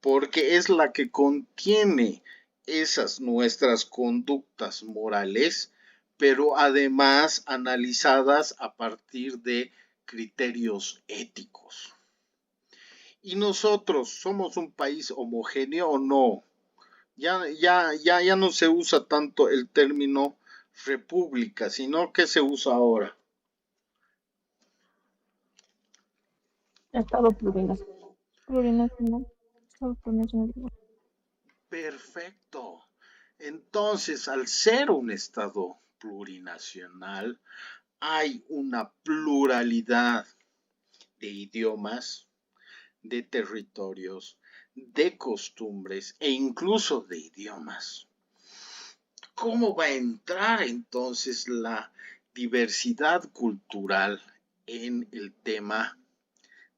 porque es la que contiene esas nuestras conductas morales, pero además analizadas a partir de criterios éticos. ¿Y nosotros somos un país homogéneo o no? Ya no se usa tanto el término república, sino que se usa ahora. Estado plurinacional. Estado plurinacional. Perfecto. Entonces, al ser un Estado plurinacional, hay una pluralidad de idiomas, de territorios, de costumbres e incluso de idiomas. ¿Cómo va a entrar entonces la diversidad cultural en el tema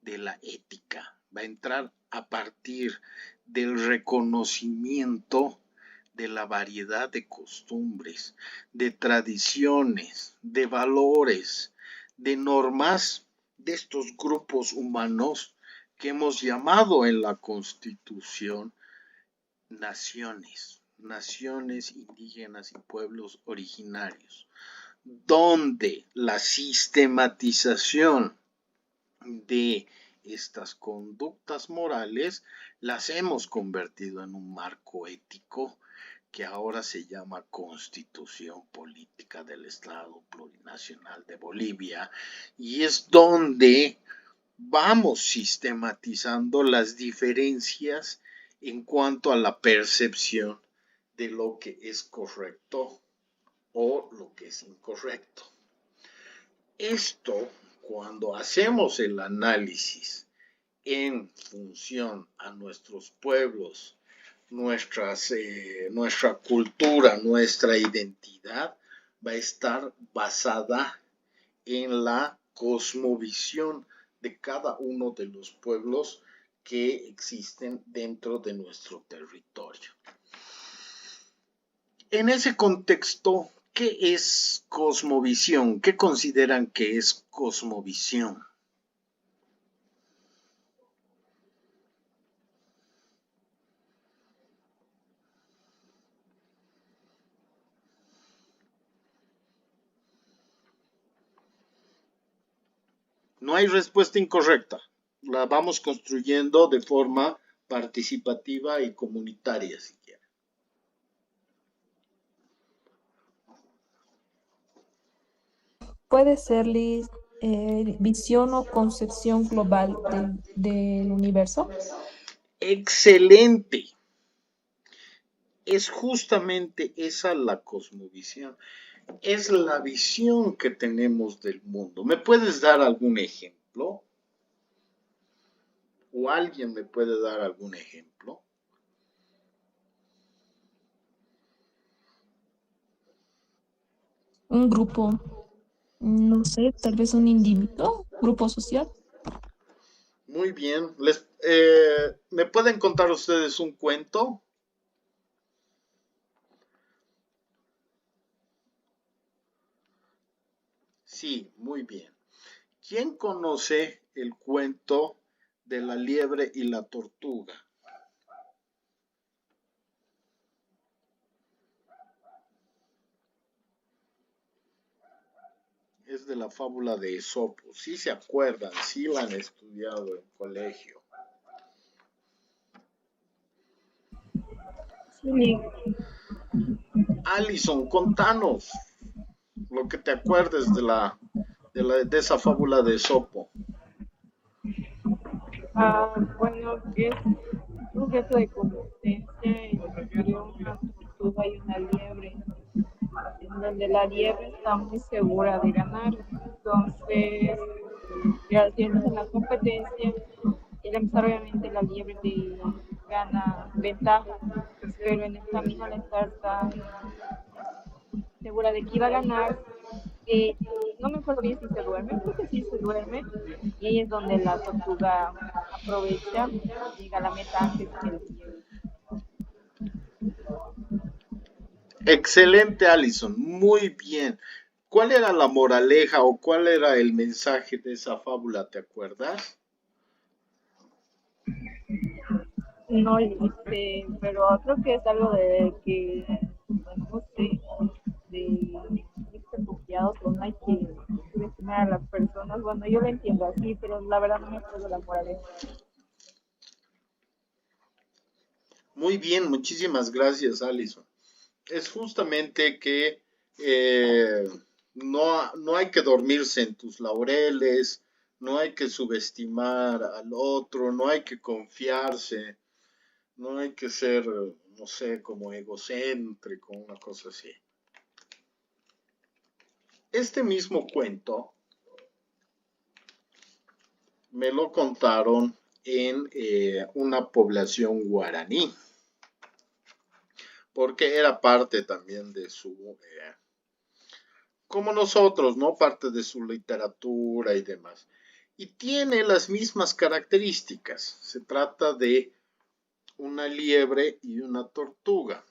de la ética? Va a entrar a partir del reconocimiento de la variedad de costumbres, de tradiciones, de valores, de normas de estos grupos humanos que hemos llamado en la Constitución naciones indígenas y pueblos originarios, donde la sistematización de estas conductas morales las hemos convertido en un marco ético que ahora se llama Constitución Política del Estado Plurinacional de Bolivia, y es donde vamos sistematizando las diferencias en cuanto a la percepción de lo que es correcto o lo que es incorrecto. Esto, cuando hacemos el análisis en función a nuestros pueblos, nuestra cultura, nuestra identidad, va a estar basada en la cosmovisión de cada uno de los pueblos que existen dentro de nuestro territorio. En ese contexto, ¿qué es cosmovisión? ¿Qué consideran que es cosmovisión? No hay respuesta incorrecta. La vamos construyendo de forma participativa y comunitaria, si quieren. Puede ser, Liz, visión o concepción global del universo. Excelente. Es justamente esa la cosmovisión. Es la visión que tenemos del mundo. ¿Me puedes dar algún ejemplo? ¿O alguien me puede dar algún ejemplo? Un grupo, no sé, tal vez un individuo, grupo social. Muy bien. ¿Me pueden contar ustedes un cuento? Sí, muy bien. ¿Quién conoce el cuento de la liebre y la tortuga? es de la fábula de Esopo. Si se acuerdan, si la han estudiado en colegio. Sí, Alison, contanos lo que te acuerdes de esa fábula de Esopo. bueno, que es un reto de competencia entre una tortuga y una liebre, en donde la liebre está muy segura de ganar. Entonces, ya tienes en la competencia, y al empezar obviamente la liebre te gana ventaja, pero en el camino al estar tan segura de que iba a ganar, eh, no me acuerdo bien si se duerme, creo que sí se duerme, y ahí es donde la tortuga aprovecha, llega a la meta antes que la liebre. Excelente, Alison, muy bien. ¿Cuál era la moraleja o cuál era el mensaje de esa fábula? ¿Te acuerdas? No, pero creo que es algo de que, bueno, no sé, de irse confiados o no hay que subestimar a las personas. Bueno, yo lo entiendo así, pero la verdad no me acuerdo la moraleja. Muy bien, muchísimas gracias, Alison. Es justamente que eh, no hay que dormirse en tus laureles, no hay que subestimar al otro, no hay que confiarse, no hay que ser, no sé, como egocéntrico, una cosa así. Este mismo cuento me lo contaron en una población guaraní, porque era parte también de su, como nosotros, ¿no? Parte de su literatura y demás. Y tiene las mismas características. Se trata de una liebre y una tortuga.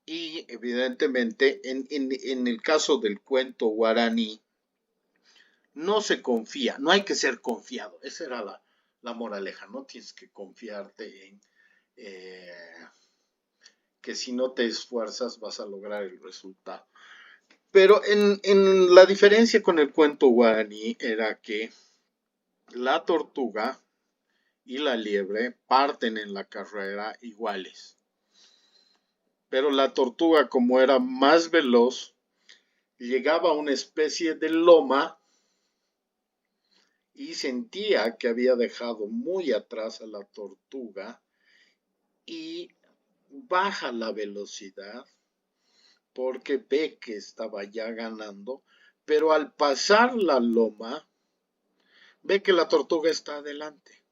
Y evidentemente, en el caso del cuento guaraní, no se confía, no hay que ser confiado. Esa era la moraleja, no tienes que confiarte en que si no te esfuerzas vas a lograr el resultado. Pero en la diferencia con el cuento guaraní era que la tortuga y la liebre parten en la carrera iguales. Pero la tortuga, como era más veloz, llegaba a una especie de loma y sentía que había dejado muy atrás a la tortuga y baja la velocidad porque ve que estaba ya ganando, pero al pasar la loma ve que la tortuga está adelante.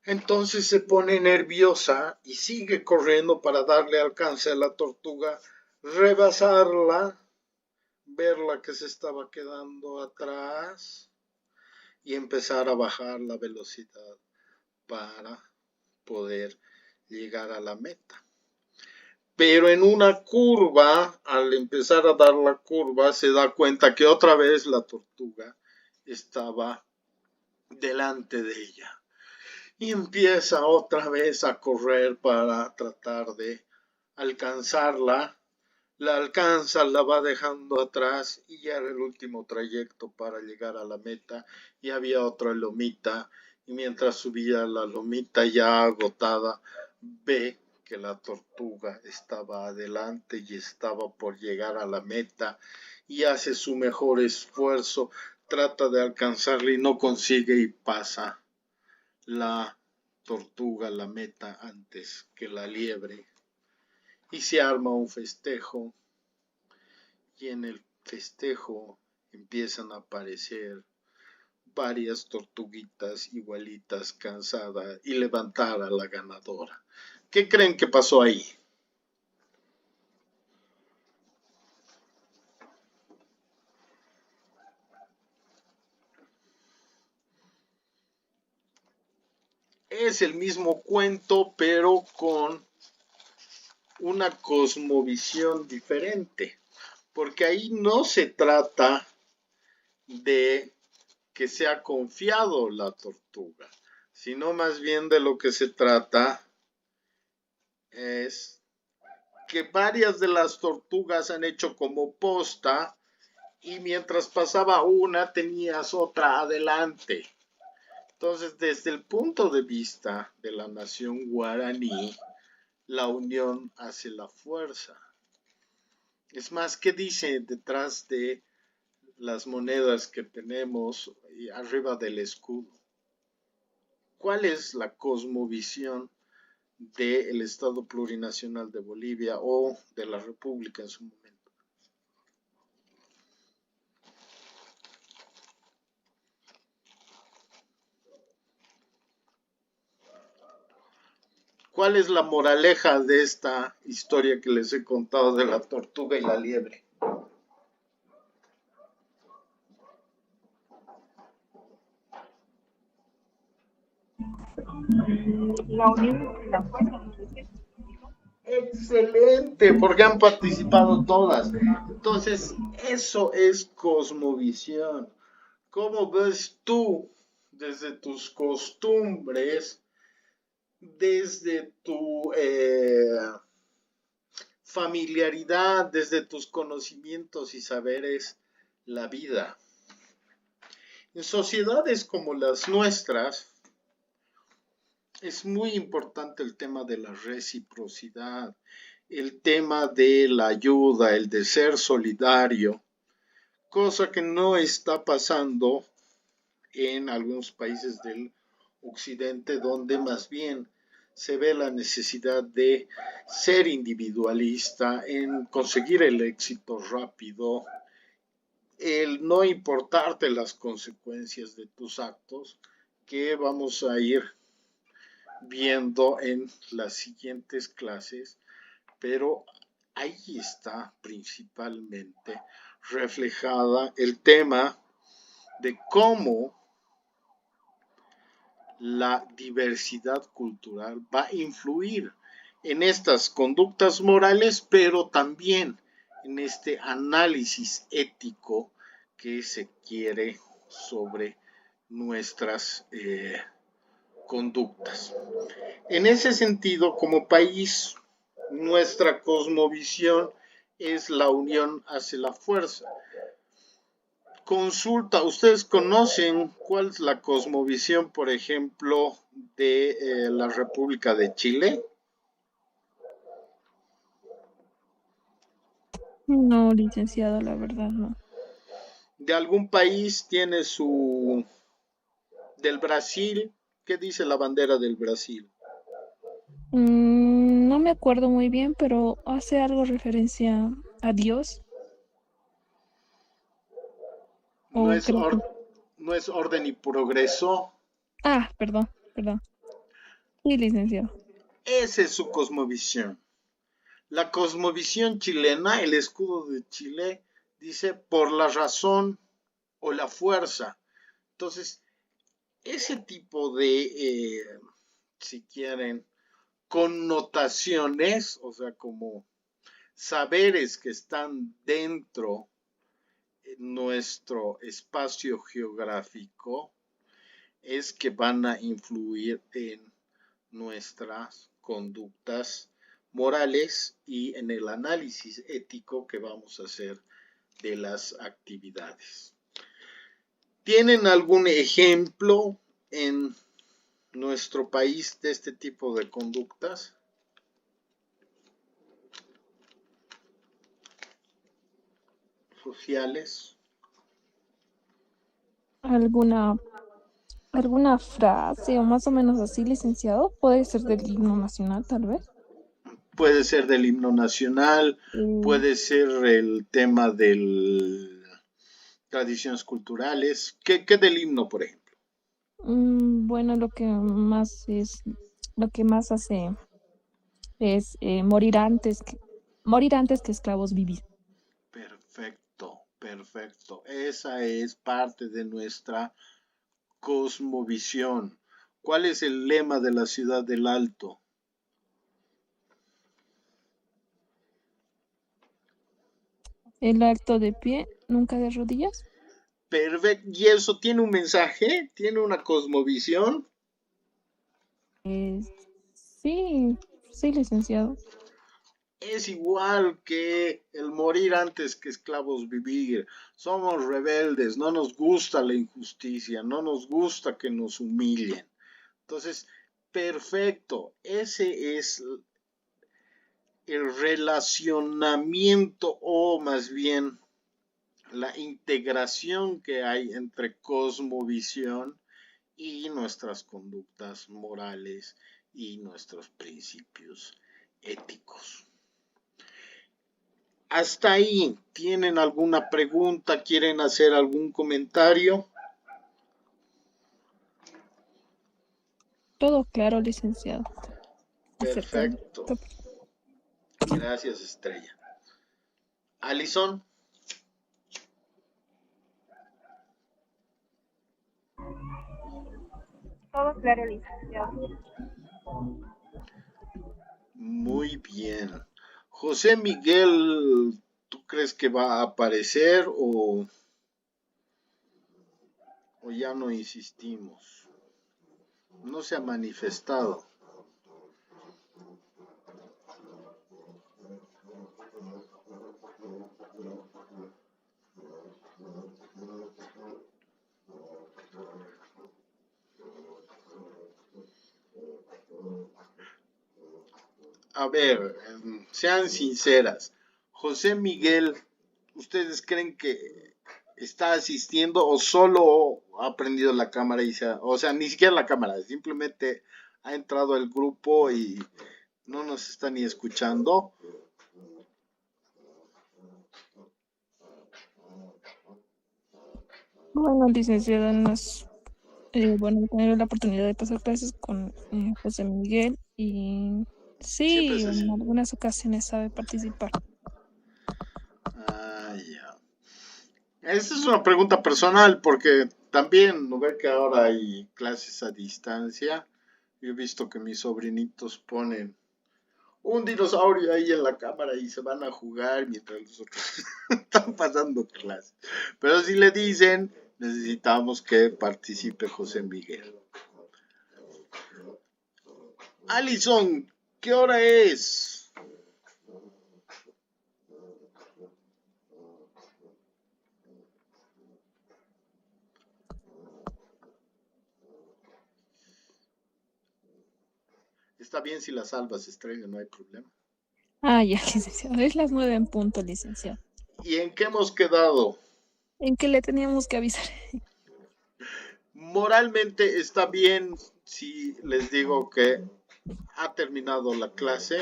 Entonces se pone nerviosa y sigue corriendo para darle alcance a la tortuga, rebasarla, verla que se estaba quedando atrás y empezar a bajar la velocidad para poder llegar a la meta. Pero en una curva, al empezar a dar la curva, se da cuenta que otra vez la tortuga estaba delante de ella. Y empieza otra vez a correr para tratar de alcanzarla. La alcanza, la va dejando atrás y ya era el último trayecto para llegar a la meta y había otra lomita y mientras subía la lomita ya agotada ve que la tortuga estaba adelante y estaba por llegar a la meta y hace su mejor esfuerzo, trata de alcanzarla y no consigue y pasa la tortuga la meta antes que la liebre y se arma un festejo y en el festejo empiezan a aparecer varias tortuguitas igualitas cansadas y levantar a la ganadora. ¿Qué creen que pasó ahí? Es el mismo cuento, pero con una cosmovisión diferente, porque ahí no se trata de que sea confiado la tortuga, sino más bien de lo que se trata es que varias de las tortugas han hecho como posta y mientras pasaba una tenías otra adelante. Entonces, desde el punto de vista de la nación guaraní, la unión hace la fuerza. Es más, ¿qué dice detrás de las monedas que tenemos arriba del escudo? ¿Cuál es la cosmovisión del Estado Plurinacional de Bolivia o de la República en su momento? ¿Cuál es la moraleja de esta historia que les he contado de la tortuga y la liebre? La unión entre la fuerza, ¿no dices? Excelente, porque han participado todas. Entonces, eso es cosmovisión. ¿Cómo ves tú desde tus costumbres, desde tu familiaridad, desde tus conocimientos y saberes, la vida? En sociedades como las nuestras, es muy importante el tema de la reciprocidad, el tema de la ayuda, el de ser solidario, cosa que no está pasando en algunos países del occidente, donde más bien se ve la necesidad de ser individualista, en conseguir el éxito rápido, el no importarte las consecuencias de tus actos, que vamos a ir viendo en las siguientes clases, pero ahí está principalmente reflejada el tema de cómo la diversidad cultural va a influir en estas conductas morales, pero también en este análisis ético que se quiere sobre nuestras conductas. En ese sentido, como país, nuestra cosmovisión es la unión hace la fuerza. Consulta, ¿ustedes conocen cuál es la cosmovisión, por ejemplo, de la República de Chile? No, licenciado, la verdad no. ¿De algún país tiene su... del Brasil? ¿Qué dice la bandera del Brasil? No me acuerdo muy bien, pero hace algo referencia a Dios, No o es, creo que... no es orden y progreso. Ah, perdón, perdón. Sí, licenciado. Esa es su cosmovisión. La cosmovisión chilena, el escudo de Chile, dice por la razón o la fuerza. Entonces, ese tipo de, si quieren, connotaciones, o sea, como saberes que están dentro de nuestro espacio geográfico, es que van a influir en nuestras conductas morales y en el análisis ético que vamos a hacer de las actividades. ¿Tienen algún ejemplo en nuestro país de este tipo de conductas? Sociales. ¿Alguna, alguna frase o más o menos así, licenciado? Puede ser del himno nacional, tal vez. Puede ser del himno nacional, Eh, puede ser el tema de tradiciones culturales. ¿Qué del himno, por ejemplo? bueno, lo que más hace es morir antes que esclavos vivir. Perfecto, perfecto. Esa es parte de nuestra cosmovisión. ¿Cuál es el lema de la ciudad del Alto? El acto de pie, nunca de rodillas. Perfecto. ¿Y eso tiene un mensaje? ¿Tiene una cosmovisión? Eh, sí, sí, licenciado. es igual que el morir antes que esclavos vivir. Somos rebeldes, no nos gusta la injusticia, no nos gusta que nos humillen. Entonces, perfecto, ese es el relacionamiento o más bien la integración que hay entre cosmovisión y nuestras conductas morales y nuestros principios éticos. Hasta ahí, ¿tienen alguna pregunta? ¿Quieren hacer algún comentario? Todo claro, licenciado. Perfecto. Gracias, Estrella. Alison. Todo claro, licenciado. Muy bien. José Miguel, ¿tú crees que va a aparecer o ya no insistimos? No se ha manifestado. A ver, sean sinceras. José Miguel, ¿ustedes creen que está asistiendo o solo ha prendido la cámara y o sea, ni siquiera la cámara, simplemente ha entrado al grupo y no nos está ni escuchando? Bueno, licenciada, bueno, he tenido la oportunidad de pasar clases con José Miguel y Siempre sí, se... en algunas ocasiones sabe participar. Ah, ya. Esa es una pregunta personal porque también no ve que ahora hay clases a distancia. Yo he visto que mis sobrinitos ponen un dinosaurio ahí en la cámara y se van a jugar mientras los otros están pasando clases. Pero si le dicen, necesitamos que participe José Miguel. Alison, ¿qué hora es? Está bien si la salvas, Estrella, no hay problema. Ah, ya, licenciado. Es las 9 en punto, licenciado. ¿Y en qué hemos quedado? ¿En qué le teníamos que avisar? Moralmente está bien si les digo que ha terminado la clase.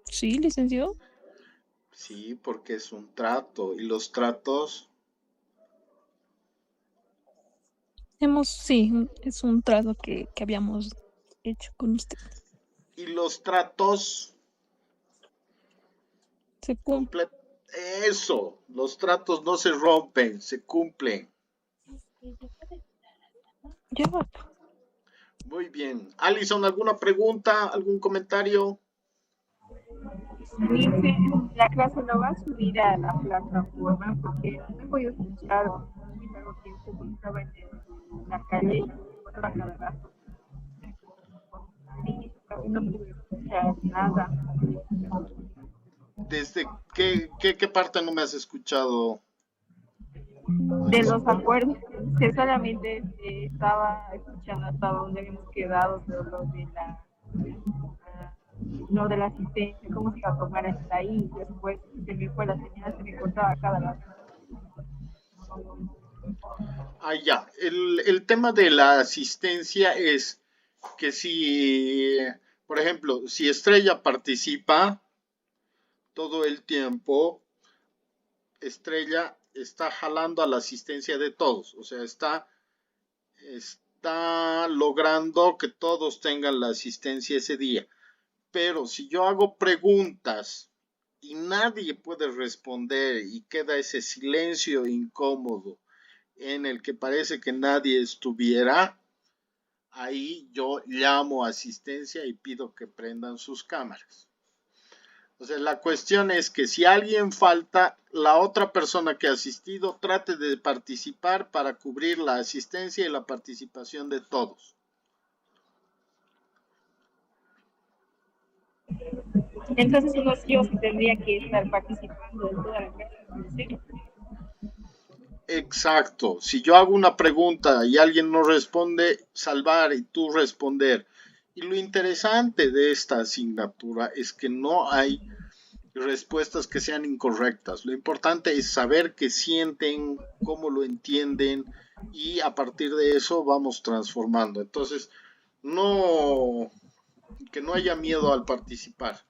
Sí, licenciado. Sí, porque es un trato y los tratos... Sí, es un trato que habíamos hecho con usted. Y los tratos... Se cumple. Eso, los tratos no se rompen, se cumplen. Ya va. Muy bien. Alison, ¿alguna pregunta, algún comentario? Dice, la clase no va a subir a la plataforma porque no me voy a escuchar muy largo tiempo porque estaba en la calle y a cada rato. Y casi no pude escuchar nada. ¿Desde qué parte no me has escuchado, De los Alison? acuerdos que solamente estaba escuchando hasta donde habíamos quedado, pero lo de la asistencia, cómo se iba a tomar hasta ahí, después se me fue la señal, se me cortaba cada rato. Ah, ya. El tema de la asistencia es que si, por ejemplo, si Estrella participa todo el tiempo, Estrella está jalando a la asistencia de todos, o sea, está logrando que todos tengan la asistencia ese día. Pero si yo hago preguntas y nadie puede responder y queda ese silencio incómodo en el que parece que nadie estuviera, ahí yo llamo a asistencia y pido que prendan sus cámaras. O sea, la cuestión es que si alguien falta, la otra persona que ha asistido trate de participar para cubrir la asistencia y la participación de todos. Entonces uno sí o sí tendría que estar participando en toda la clase, por decirlo. Exacto. Si yo hago una pregunta y alguien no responde, salvar y tú responder. Y lo interesante de esta asignatura es que no hay respuestas que sean incorrectas. Lo importante es saber qué sienten, cómo lo entienden y a partir de eso vamos transformando. Entonces, no que no haya miedo al participar,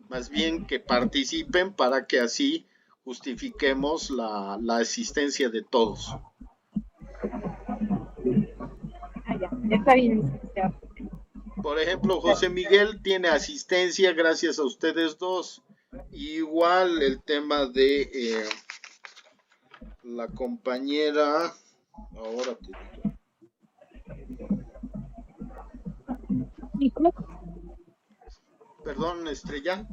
más bien que participen para que así justifiquemos la asistencia de todos. Ah, ya, está bien, licenciado. Por ejemplo, José Miguel tiene asistencia gracias a ustedes dos. Igual el tema de la compañera, ahora te digo, Nicolás, perdón, Estrella.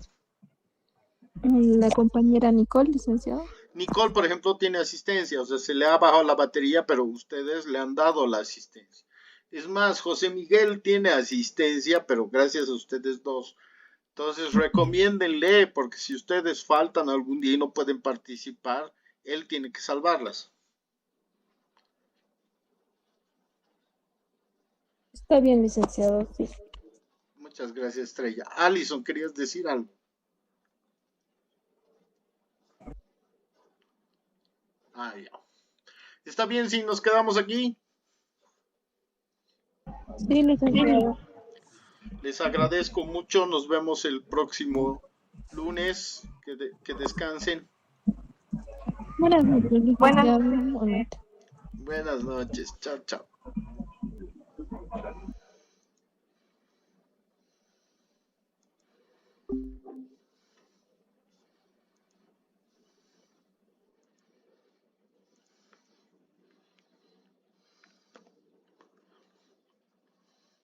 la compañera Nicole, licenciado. Nicole, por ejemplo, tiene asistencia, o sea, se le ha bajado la batería, pero ustedes le han dado la asistencia. Es más, José Miguel tiene asistencia, pero gracias a ustedes dos. Entonces, recomiéndenle, porque si ustedes faltan algún día y no pueden participar, él tiene que salvarlas. Está bien, licenciado, sí. Muchas gracias, Estrella. Alison, ¿querías decir algo? Ah, ya. ¿Está bien si nos quedamos aquí? Sí, licenciado. Les agradezco mucho. Nos vemos el próximo lunes. Que descansen. Buenas noches, licenciado. Buenas noches. Chao, chao.